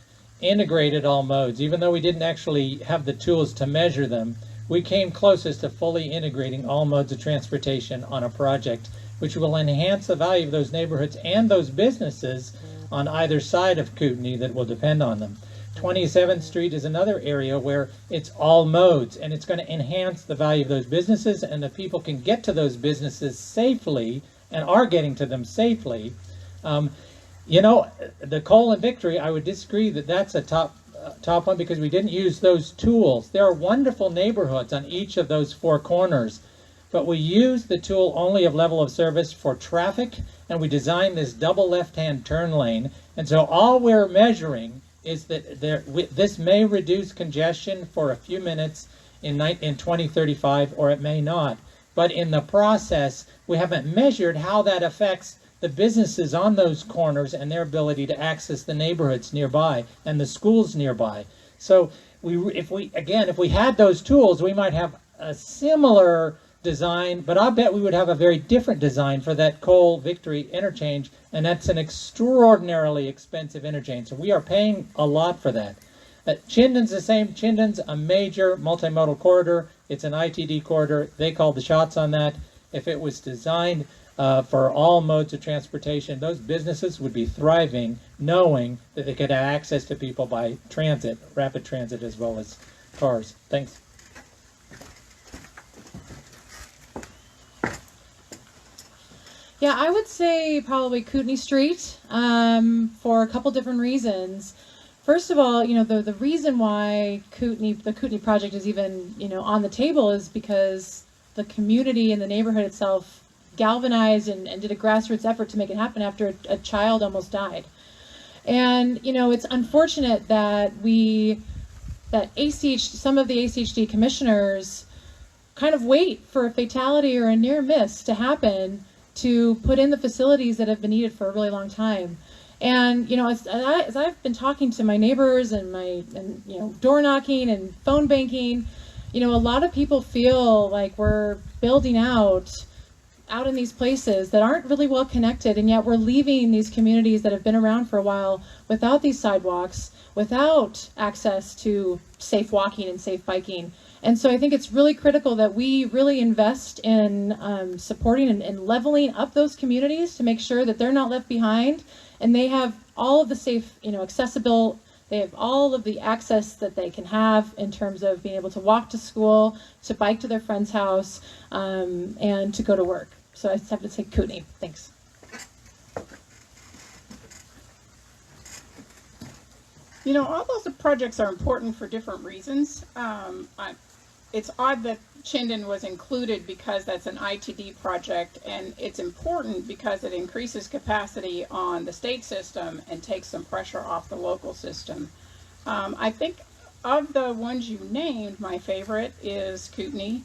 integrated all modes. Even though we didn't actually have the tools to measure them, we came closest to fully integrating all modes of transportation on a project, which will enhance the value of those neighborhoods and those businesses on either side of Kootenai that will depend on them. 27th Street is another area where it's all modes, and it's going to enhance the value of those businesses, and the people can get to those businesses safely and are getting to them safely. You know, the Cole and Victory, I would disagree that that's a top one, because we didn't use those tools. There are wonderful neighborhoods on each of those four corners, but we used the tool only of level of service for traffic, and we designed this double left-hand turn lane. And so all we're measuring is that this may reduce congestion for a few minutes in 2035, or it may not. But in the process, we haven't measured how that affects the businesses on those corners and their ability to access the neighborhoods nearby and the schools nearby. So if we had those tools, we might have a similar design, but I bet we would have a very different design for that Cole Victory interchange, and that's an extraordinarily expensive interchange. So we are paying a lot for that. Chinden's the same. Chinden's a major multimodal corridor. It's an ITD corridor. They called the shots on that. If it was designed for all modes of transportation, those businesses would be thriving, knowing that they could have access to people by transit, rapid transit, as well as cars. Thanks. Yeah, I would say probably Kootenai Street for a couple different reasons. First of all, you know, the reason why the Kootenai project is even, you know, on the table is because the community and the neighborhood itself galvanized and did a grassroots effort to make it happen after a child almost died. And, you know, it's unfortunate that some of the ACHD commissioners kind of wait for a fatality or a near miss to happen to put in the facilities that have been needed for a really long time. And, you know, as I've been talking to my neighbors and you know, door knocking and phone banking, you know, a lot of people feel like we're building out in these places that aren't really well connected, and yet we're leaving these communities that have been around for a while without these sidewalks, without access to safe walking and safe biking. And so I think it's really critical that we really invest in supporting and leveling up those communities to make sure that they're not left behind, and they have all of the safe, you know, accessible, they have all of the access that they can have in terms of being able to walk to school, to bike to their friend's house, and to go to work. So I just have to say Kootenai. Thanks. You know, all those projects are important for different reasons. It's odd that Chinden was included because that's an ITD project, and it's important because it increases capacity on the state system and takes some pressure off the local system. I think of the ones you named, my favorite is Kootenai,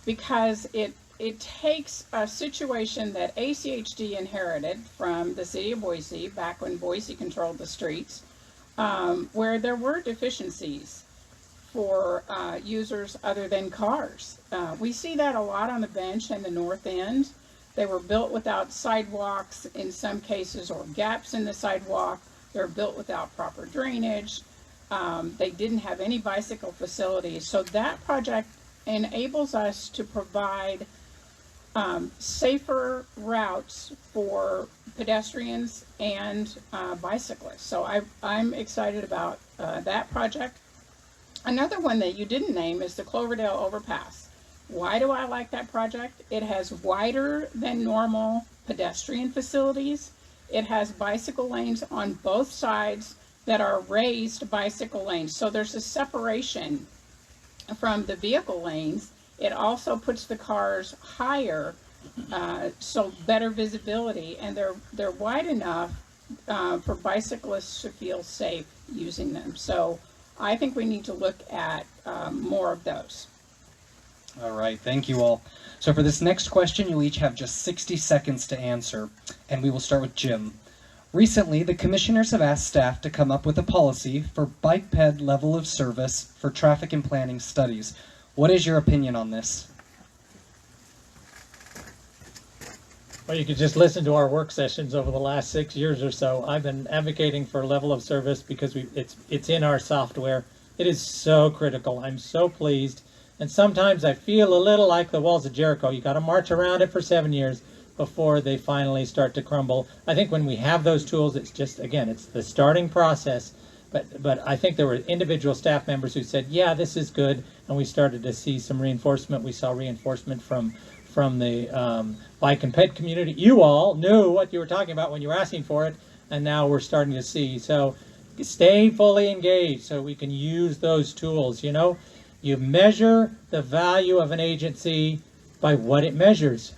because it it takes a situation that ACHD inherited from the city of Boise back when Boise controlled the streets, where there were deficiencies for users other than cars. We see that a lot on the bench and the north end. They were built without sidewalks in some cases, or gaps in the sidewalk. They're built without proper drainage. They didn't have any bicycle facilities. So that project enables us to provide safer routes for pedestrians and bicyclists. So I'm excited about that project. Another one that you didn't name is the Cloverdale Overpass. Why do I like that project? It has wider than normal pedestrian facilities. It has bicycle lanes on both sides that are raised bicycle lanes. So there's a separation from the vehicle lanes. It also puts the cars higher, so better visibility, and they're wide enough for bicyclists to feel safe using them. So I think we need to look at more of those. All right, thank you all. So for this next question, you'll each have just 60 seconds to answer, and we will start with Jim. Recently, the commissioners have asked staff to come up with a policy for bike ped level of service for traffic and planning studies. What is your opinion on this? Well, you could just listen to our work sessions over the last 6 years or so. I've been advocating for level of service because it's in our software. It is so critical. I'm so pleased. And sometimes I feel a little like the walls of Jericho. You got to march around it for 7 years before they finally start to crumble. I think when we have those tools, it's just, again, it's the starting process. But I think there were individual staff members who said, yeah, this is good. And we started to see some reinforcement. We saw reinforcement from the bike and ped community. You all knew what you were talking about when you were asking for it. And now we're starting to see. So stay fully engaged so we can use those tools. You know, you measure the value of an agency by what it measures.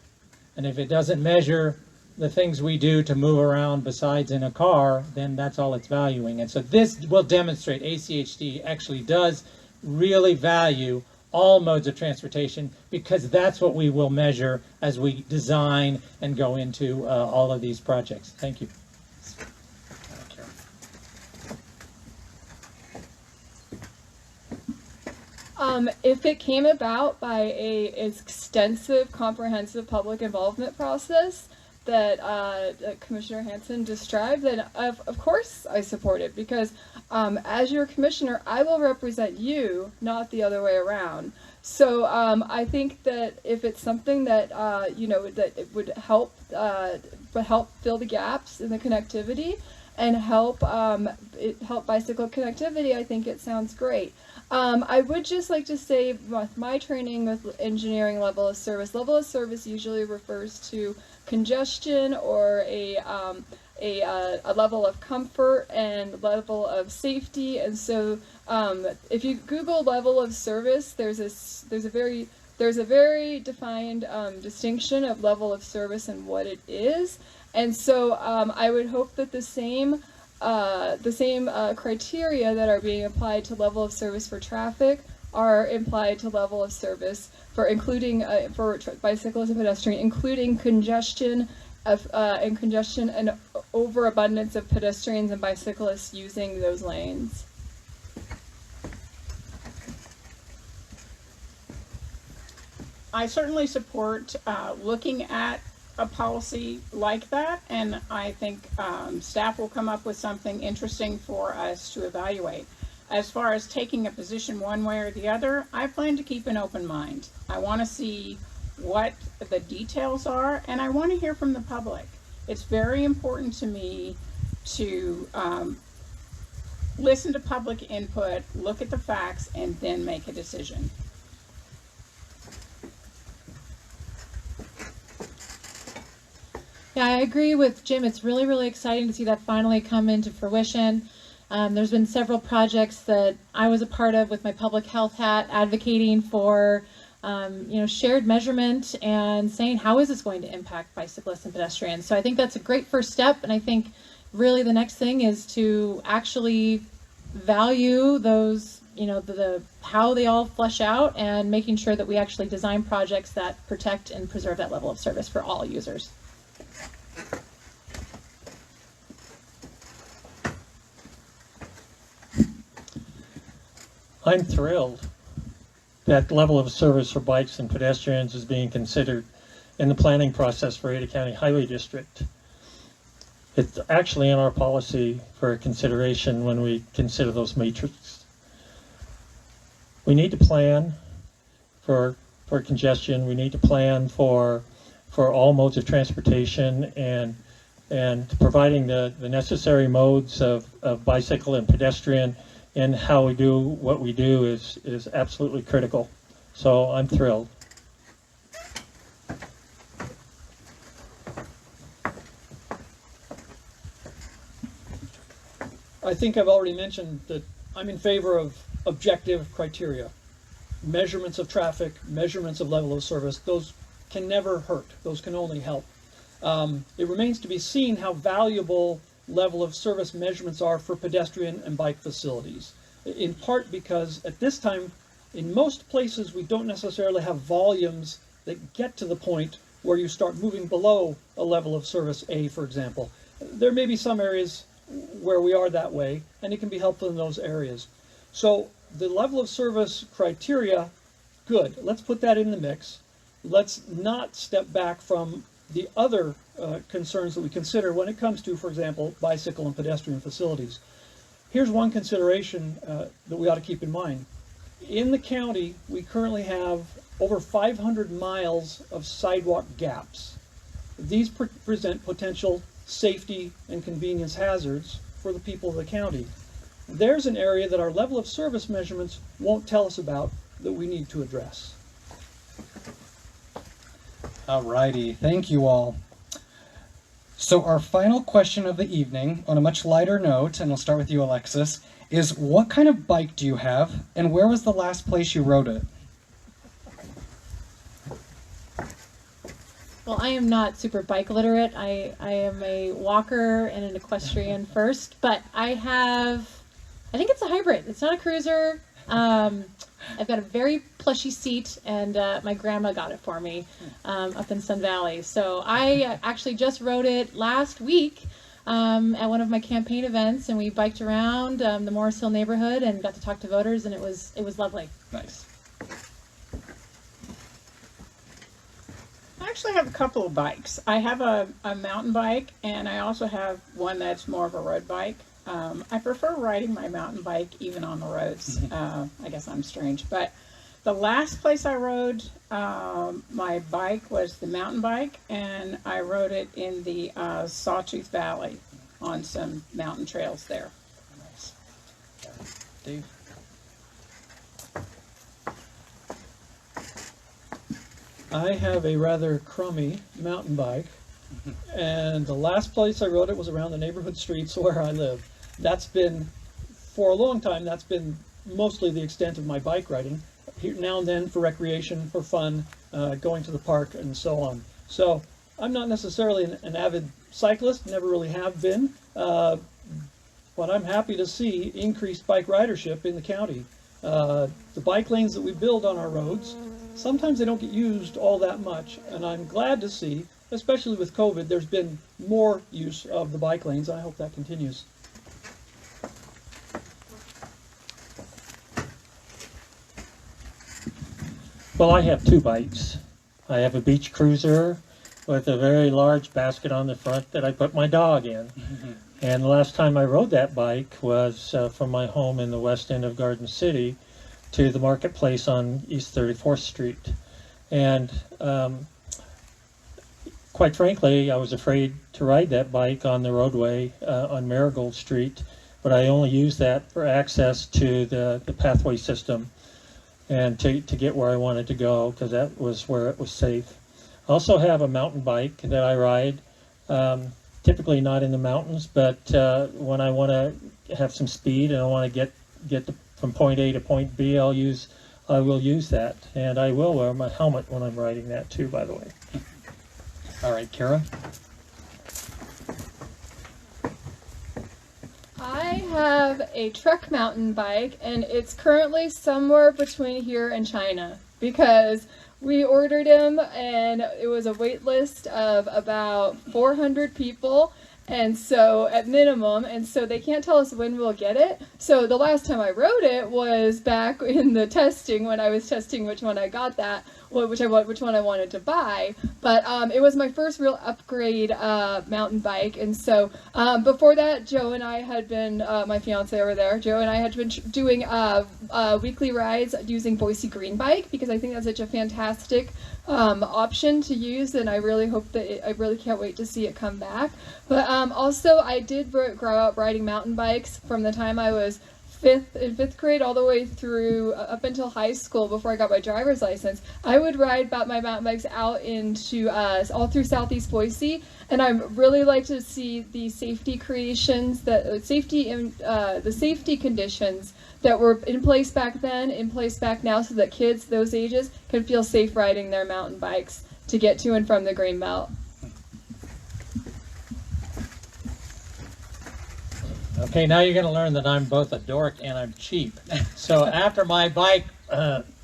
And if it doesn't measure the things we do to move around besides in a car, then that's all it's valuing. And so this will demonstrate ACHD actually does really value all modes of transportation, because that's what we will measure as we design and go into all of these projects. Thank you. If it came about by a extensive, comprehensive public involvement process that Commissioner Hansen described, then of course I support it, because as your commissioner, I will represent you, not the other way around. So I think that if it's something that that it would help fill the gaps in the connectivity and help bicycle connectivity, I think it sounds great. I would just like to say, with my training with engineering level of service usually refers to congestion or a level of comfort and level of safety. And so if you Google level of service, there's a very defined distinction of level of service and what it is. And so I would hope that the same criteria that are being applied to level of service for traffic are applied to level of service for for bicyclists and pedestrians, including congestion and overabundance of pedestrians and bicyclists using those lanes. I certainly support looking at a policy like that, and I think staff will come up with something interesting for us to evaluate. As far as taking a position one way or the other, I plan to keep an open mind. I want to see what the details are, and I want to hear from the public. It's very important to me to listen to public input, look at the facts, and then make a decision. Yeah, I agree with Jim. It's really, really exciting to see that finally come into fruition. There's been several projects that I was a part of with my public health hat, advocating for shared measurement and saying, how is this going to impact bicyclists and pedestrians? So I think that's a great first step, and I think really the next thing is to actually value those how they all flesh out, and making sure that we actually design projects that protect and preserve that level of service for all users. I'm thrilled that level of service for bikes and pedestrians is being considered in the planning process for Ada County Highway District. It's actually in our policy for consideration when we consider those metrics. We need to plan for congestion. We need to plan for all modes of transportation, and providing the necessary modes of bicycle and pedestrian and how we do what we do is absolutely critical. So I'm thrilled. I think I've already mentioned that I'm in favor of objective criteria. Measurements of traffic, measurements of level of service, those can never hurt. Those can only help. It remains to be seen how valuable level of service measurements are for pedestrian and bike facilities. In part because at this time, in most places, we don't necessarily have volumes that get to the point where you start moving below a level of service A, for example. There may be some areas where we are that way, and it can be helpful in those areas. So the level of service criteria, good. Let's put that in the mix. Let's not step back from the other concerns that we consider when it comes to, for example, bicycle and pedestrian facilities. Here's one consideration that we ought to keep in mind. In the county, we currently have over 500 miles of sidewalk gaps. These present potential safety and convenience hazards for the people of the county. There's an area that our level of service measurements won't tell us about that we need to address. Alrighty, thank you all. So our final question of the evening, on a much lighter note, and we'll start with you, Alexis, is what kind of bike do you have, and where was the last place you rode it? Well, I am not super bike literate. I am a walker and an equestrian first, but I think it's a hybrid. It's not a cruiser. I've got a very plushy seat, and my grandma got it for me up in Sun Valley. So I actually just rode it last week at one of my campaign events, and we biked around the Morris Hill neighborhood and got to talk to voters, and it was lovely. Nice. I actually have a couple of bikes. I have a mountain bike, and I also have one that's more of a road bike. I prefer riding my mountain bike even on the roads. I guess I'm strange, but the last place I rode my bike was the mountain bike, and I rode it in the Sawtooth Valley on some mountain trails there. Nice. Dave? I have a rather crummy mountain bike, and the last place I rode it was around the neighborhood streets where I live. That's been, for a long time, that's been mostly the extent of my bike riding. Here, now and then for recreation, for fun, going to the park and so on. So I'm not necessarily an avid cyclist, never really have been, but I'm happy to see increased bike ridership in the county. The bike lanes that we build on our roads, sometimes they don't get used all that much, and I'm glad to see, especially with COVID, there's been more use of the bike lanes. I hope that continues. Well, I have two bikes. I have a beach cruiser with a very large basket on the front that I put my dog in. And the last time I rode that bike was from my home in the west end of Garden City to the marketplace on East 34th Street. And quite frankly, I was afraid to ride that bike on the roadway on Marigold Street, but I only used that for access to the pathway system and to get where I wanted to go, because that was where it was safe. I also have a mountain bike that I ride, typically not in the mountains, but when I want to have some speed and I want to get from point A to point B, I will use that, and I will wear my helmet when I'm riding that too, by the way. All right, Kara? I have a truck mountain bike, and it's currently somewhere between here and China because we ordered him and it was a wait list of about 400 people. And so at minimum, and so they can't tell us when we'll get it. So the last time I rode it was back in the testing when I was testing which one I got which one I wanted to buy. But it was my first real upgrade mountain bike. And so before that, Joe and I had been, my fiance over there, Joe and I had been doing weekly rides using Boise Green Bike because I think that's such a fantastic option to use, and I really hope that I really can't wait to see it come back. But also, I did grow up riding mountain bikes from the time I was in fifth grade all the way through up until high school before I got my driver's license. I would ride my mountain bikes out into all through Southeast Boise, and I really like to see the safety creations, the safety conditions that were in place back then, in place back now, so that kids those ages can feel safe riding their mountain bikes to get to and from the Green Belt. Okay, now you're going to learn that I'm both a dork and I'm cheap. So after my bike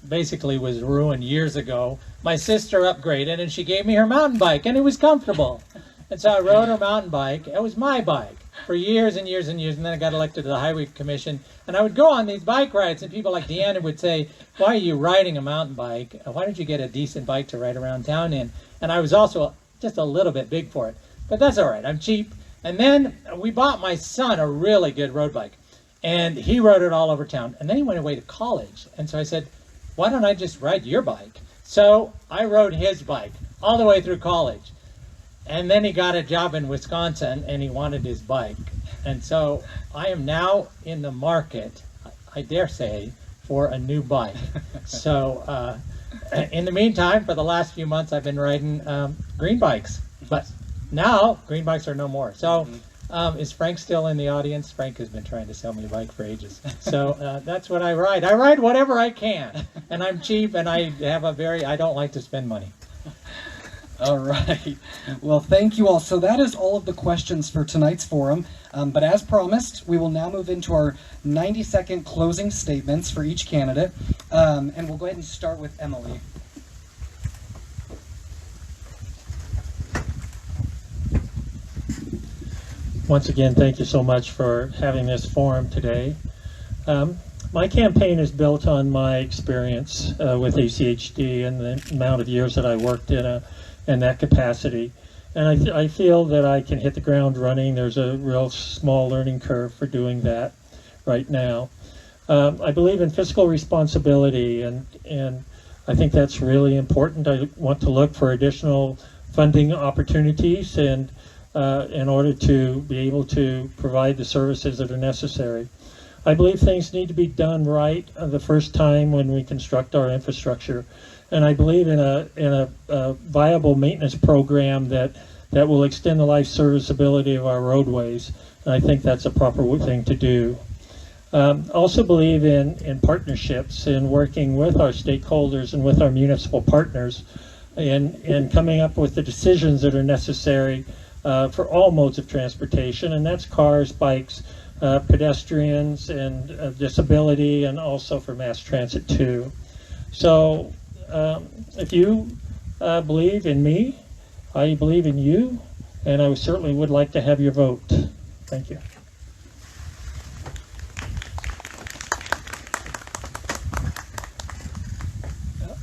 basically was ruined years ago, my sister upgraded and she gave me her mountain bike, and it was comfortable. And so I rode her mountain bike. It was my bike for years and years and years, and then I got elected to the Highway Commission, and I would go on these bike rides, and people like Deanna would say, why are you riding a mountain bike? Why don't you get a decent bike to ride around town in? And I was also just a little bit big for it. But that's all right. I'm cheap. And then we bought my son a really good road bike, and he rode it all over town. And then he went away to college. And so I said, why don't I just ride your bike? So I rode his bike all the way through college. And then he got a job in Wisconsin, and he wanted his bike. And so I am now in the market, I dare say, for a new bike. So in the meantime, for the last few months, I've been riding green bikes. But now, green bikes are no more. So is Frank still in the audience? Frank has been trying to sell me a bike for ages. So that's what I ride. I ride whatever I can. And I'm cheap, and I don't like to spend money. All right. Well, thank you all. So that is all of the questions for tonight's forum. But as promised, we will now move into our 90-second closing statements for each candidate. And we'll go ahead and start with Emily. Once again, thank you so much for having this forum today. My campaign is built on my experience with ACHD and the amount of years that I worked in that capacity. And I feel that I can hit the ground running. There's a real small learning curve for doing that right now. I believe in fiscal responsibility, and I think that's really important. I want to look for additional funding opportunities and in order to be able to provide the services that are necessary. I believe things need to be done right the first time when we construct our infrastructure, and I believe in a viable maintenance program that will extend the life serviceability of our roadways, and I think that's a proper thing to do. Also believe in partnerships and working with our stakeholders and with our municipal partners and coming up with the decisions that are necessary for all modes of transportation, and that's cars, bikes, pedestrians, and disability, and also for mass transit too. So if you believe in me, I believe in you, and I certainly would like to have your vote. Thank you.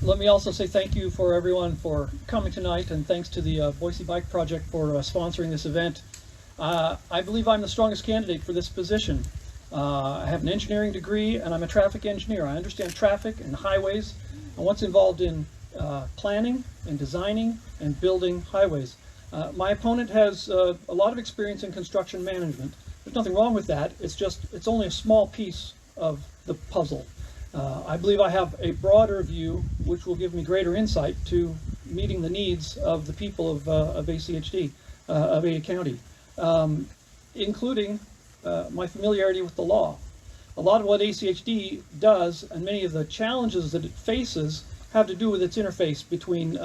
Let me also say thank you for everyone for coming tonight, and thanks to the Boise Bike Project for sponsoring this event. I believe I'm the strongest candidate for this position. I have an engineering degree, and I'm a traffic engineer. I understand traffic and highways and what's involved in planning and designing and building highways. My opponent has a lot of experience in construction management. There's nothing wrong with that. It's only a small piece of the puzzle. I believe I have a broader view, which will give me greater insight to meeting the needs of the people of ACHD, of Ada County, including my familiarity with the law. A lot of what ACHD does and many of the challenges that it faces have to do with its interface between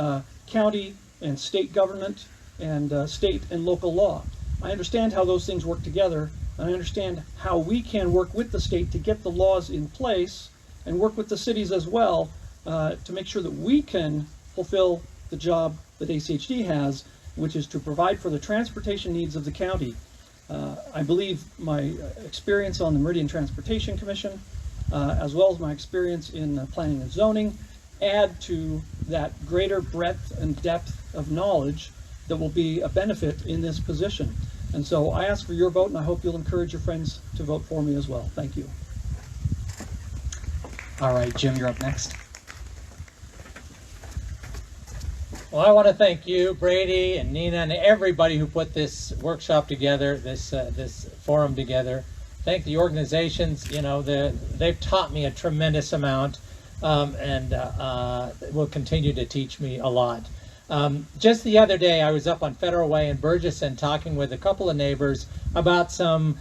county and state government and state and local law. I understand how those things work together, and I understand how we can work with the state to get the laws in place and work with the cities as well to make sure that we can fulfill the job that ACHD has, which is to provide for the transportation needs of the county. I believe my experience on the Meridian Transportation Commission, as well as my experience in planning and zoning, add to that greater breadth and depth of knowledge that will be a benefit in this position. And so I ask for your vote, and I hope you'll encourage your friends to vote for me as well. Thank you. All right, Jim, you're up next. Well, I want to thank you, Brady and Nina, and everybody who put this workshop together, this forum together. Thank the organizations. You know, they've taught me a tremendous amount, and will continue to teach me a lot. Just the other day, I was up on Federal Way in Burgesson talking with a couple of neighbors about some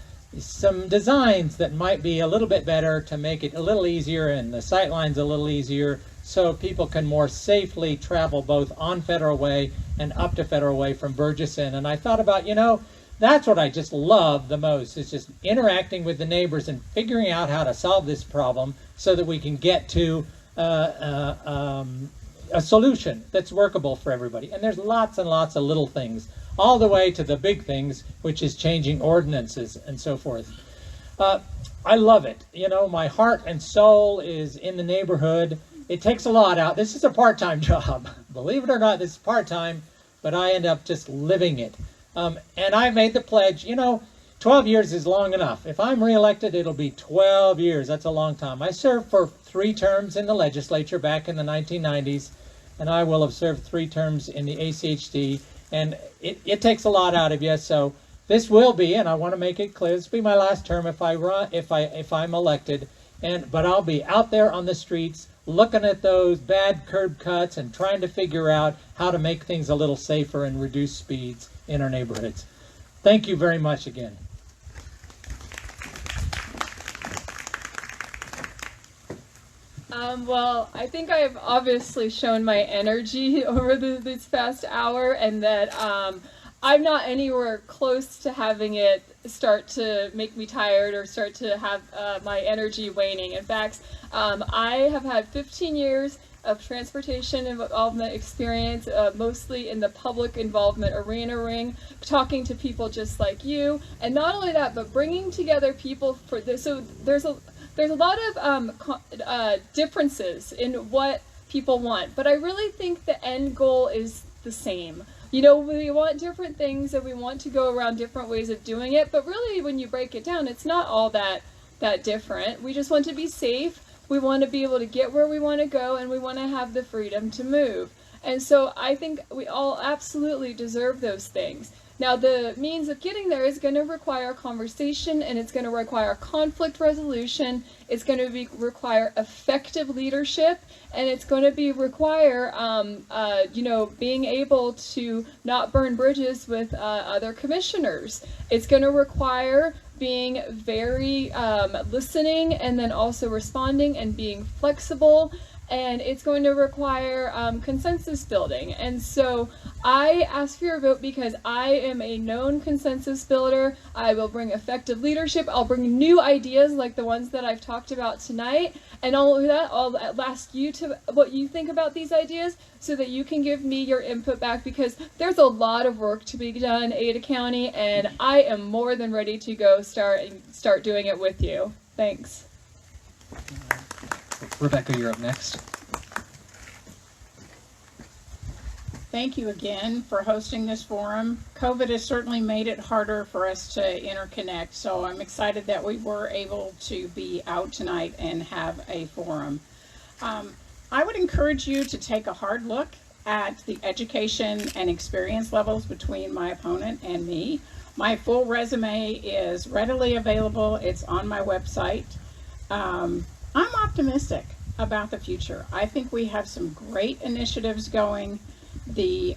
designs that might be a little bit better to make it a little easier and the sight lines a little easier, so people can more safely travel both on Federal Way and up to Federal Way from Burgesson. And I thought about, you know, that's what I just love the most, is just interacting with the neighbors and figuring out how to solve this problem so that we can get to a solution that's workable for everybody. And there's lots and lots of little things, all the way to the big things, which is changing ordinances and so forth. I love it. You know, my heart and soul is in the neighborhood. It takes a lot out. This is a part-time job. Believe it or not, this is part-time, but I end up just living it. And I made the pledge, you know, 12 years is long enough. If I'm reelected, it'll be 12 years. That's a long time. I served for 3 terms in the legislature back in the 1990s, and I will have served 3 terms in the ACHD. And it takes a lot out of you. So this will be, and I want to make it clear, this will be my last term if I'm elected. But I'll be out there on the streets looking at those bad curb cuts and trying to figure out how to make things a little safer and reduce speeds in our neighborhoods. Thank you very much again. Well, I think I've obviously shown my energy over this past hour, and that I'm not anywhere close to having it start to make me tired or start to have my energy waning. In fact, I have had 15 years of transportation involvement experience, mostly in the public involvement arena ring, talking to people just like you, and not only that, but bringing together people for this. So there's a lot of differences in what people want, but I really think the end goal is the same. You know, we want different things and we want to go around different ways of doing it, but really when you break it down, it's not all that different. We just want to be safe, we want to be able to get where we want to go, and we want to have the freedom to move. And so I think we all absolutely deserve those things. Now, the means of getting there is going to require conversation, and it's going to require conflict resolution. It's going to require effective leadership, and it's going to require, being able to not burn bridges with other commissioners. It's going to require being very listening, and then also responding and being flexible. And it's going to require consensus building. And so I ask for your vote because I am a known consensus builder. I will bring effective leadership. I'll bring new ideas like the ones that I've talked about tonight. And all of that, I'll ask you to what you think about these ideas so that you can give me your input back, because there's a lot of work to be done in Ada County, and I am more than ready to go start doing it with you. Thanks. Rebecca, you're up next. Thank you again for hosting this forum. COVID has certainly made it harder for us to interconnect, so I'm excited that we were able to be out tonight and have a forum. I would encourage you to take a hard look at the education and experience levels between my opponent and me. My full resume is readily available. It's on my website. I'm optimistic about the future. I think we have some great initiatives going. The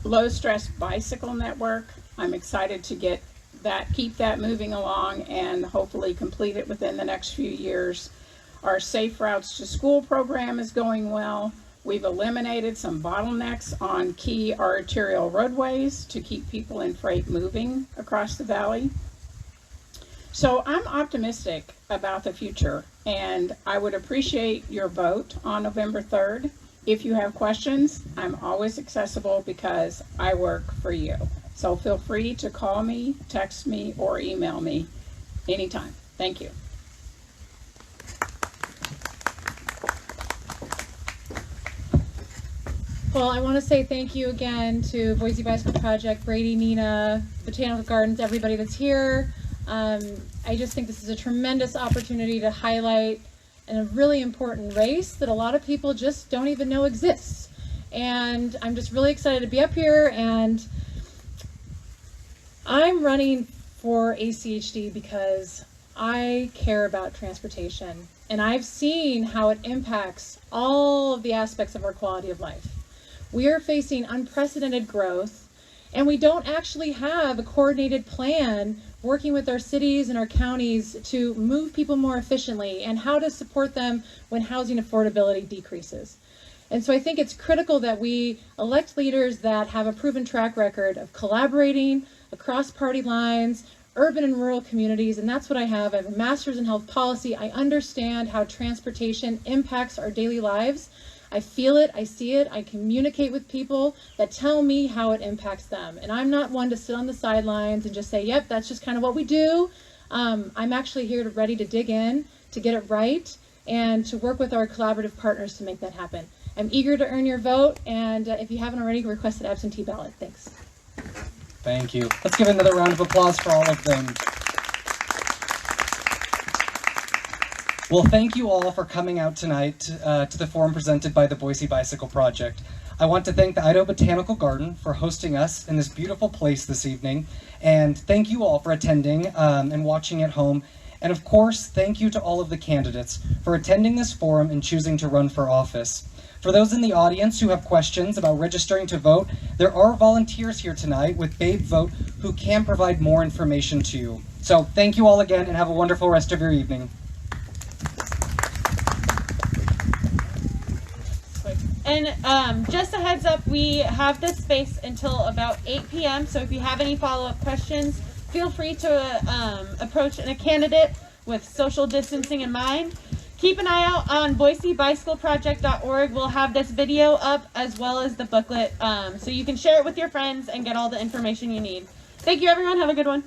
low stress bicycle network, I'm excited to keep that moving along and hopefully complete it within the next few years. Our Safe Routes to School program is going well. We've eliminated some bottlenecks on key arterial roadways to keep people and freight moving across the valley. So I'm optimistic about the future, and I would appreciate your vote on November 3rd. If you have questions, I'm always accessible because I work for you. So feel free to call me, text me, or email me anytime. Thank you. Well, I want to say thank you again to Boise Bicycle Project, Brady, Nina, Botanical Gardens, everybody that's here. I just think this is a tremendous opportunity to highlight a really important race that a lot of people just don't even know exists. And I'm just really excited to be up here, and I'm running for ACHD because I care about transportation, and I've seen how it impacts all of the aspects of our quality of life. We are facing unprecedented growth, and we don't actually have a coordinated plan working with our cities and our counties to move people more efficiently and how to support them when housing affordability decreases. And so I think it's critical that we elect leaders that have a proven track record of collaborating across party lines, urban and rural communities, and that's what I have. I have a master's in health policy. I understand how transportation impacts our daily lives. I feel it, I see it, I communicate with people that tell me how it impacts them. And I'm not one to sit on the sidelines and just say, yep, that's just kind of what we do. I'm actually here ready to dig in, to get it right, and to work with our collaborative partners to make that happen. I'm eager to earn your vote, and if you haven't already, request an absentee ballot. Thanks. Thank you. Let's give another round of applause for all of them. Well, thank you all for coming out tonight to the forum presented by the Boise Bicycle Project. I want to thank the Idaho Botanical Garden for hosting us in this beautiful place this evening, and thank you all for attending and watching at home. And of course, thank you to all of the candidates for attending this forum and choosing to run for office. For those in the audience who have questions about registering to vote, there are volunteers here tonight with Babe Vote who can provide more information to you. So thank you all again, and have a wonderful rest of your evening. And just a heads up, we have this space until about 8 p.m. So if you have any follow-up questions, feel free to approach a candidate with social distancing in mind. Keep an eye out on BoiseBicycleProject.org. We'll have this video up as well as the booklet, so you can share it with your friends and get all the information you need. Thank you, everyone. Have a good one.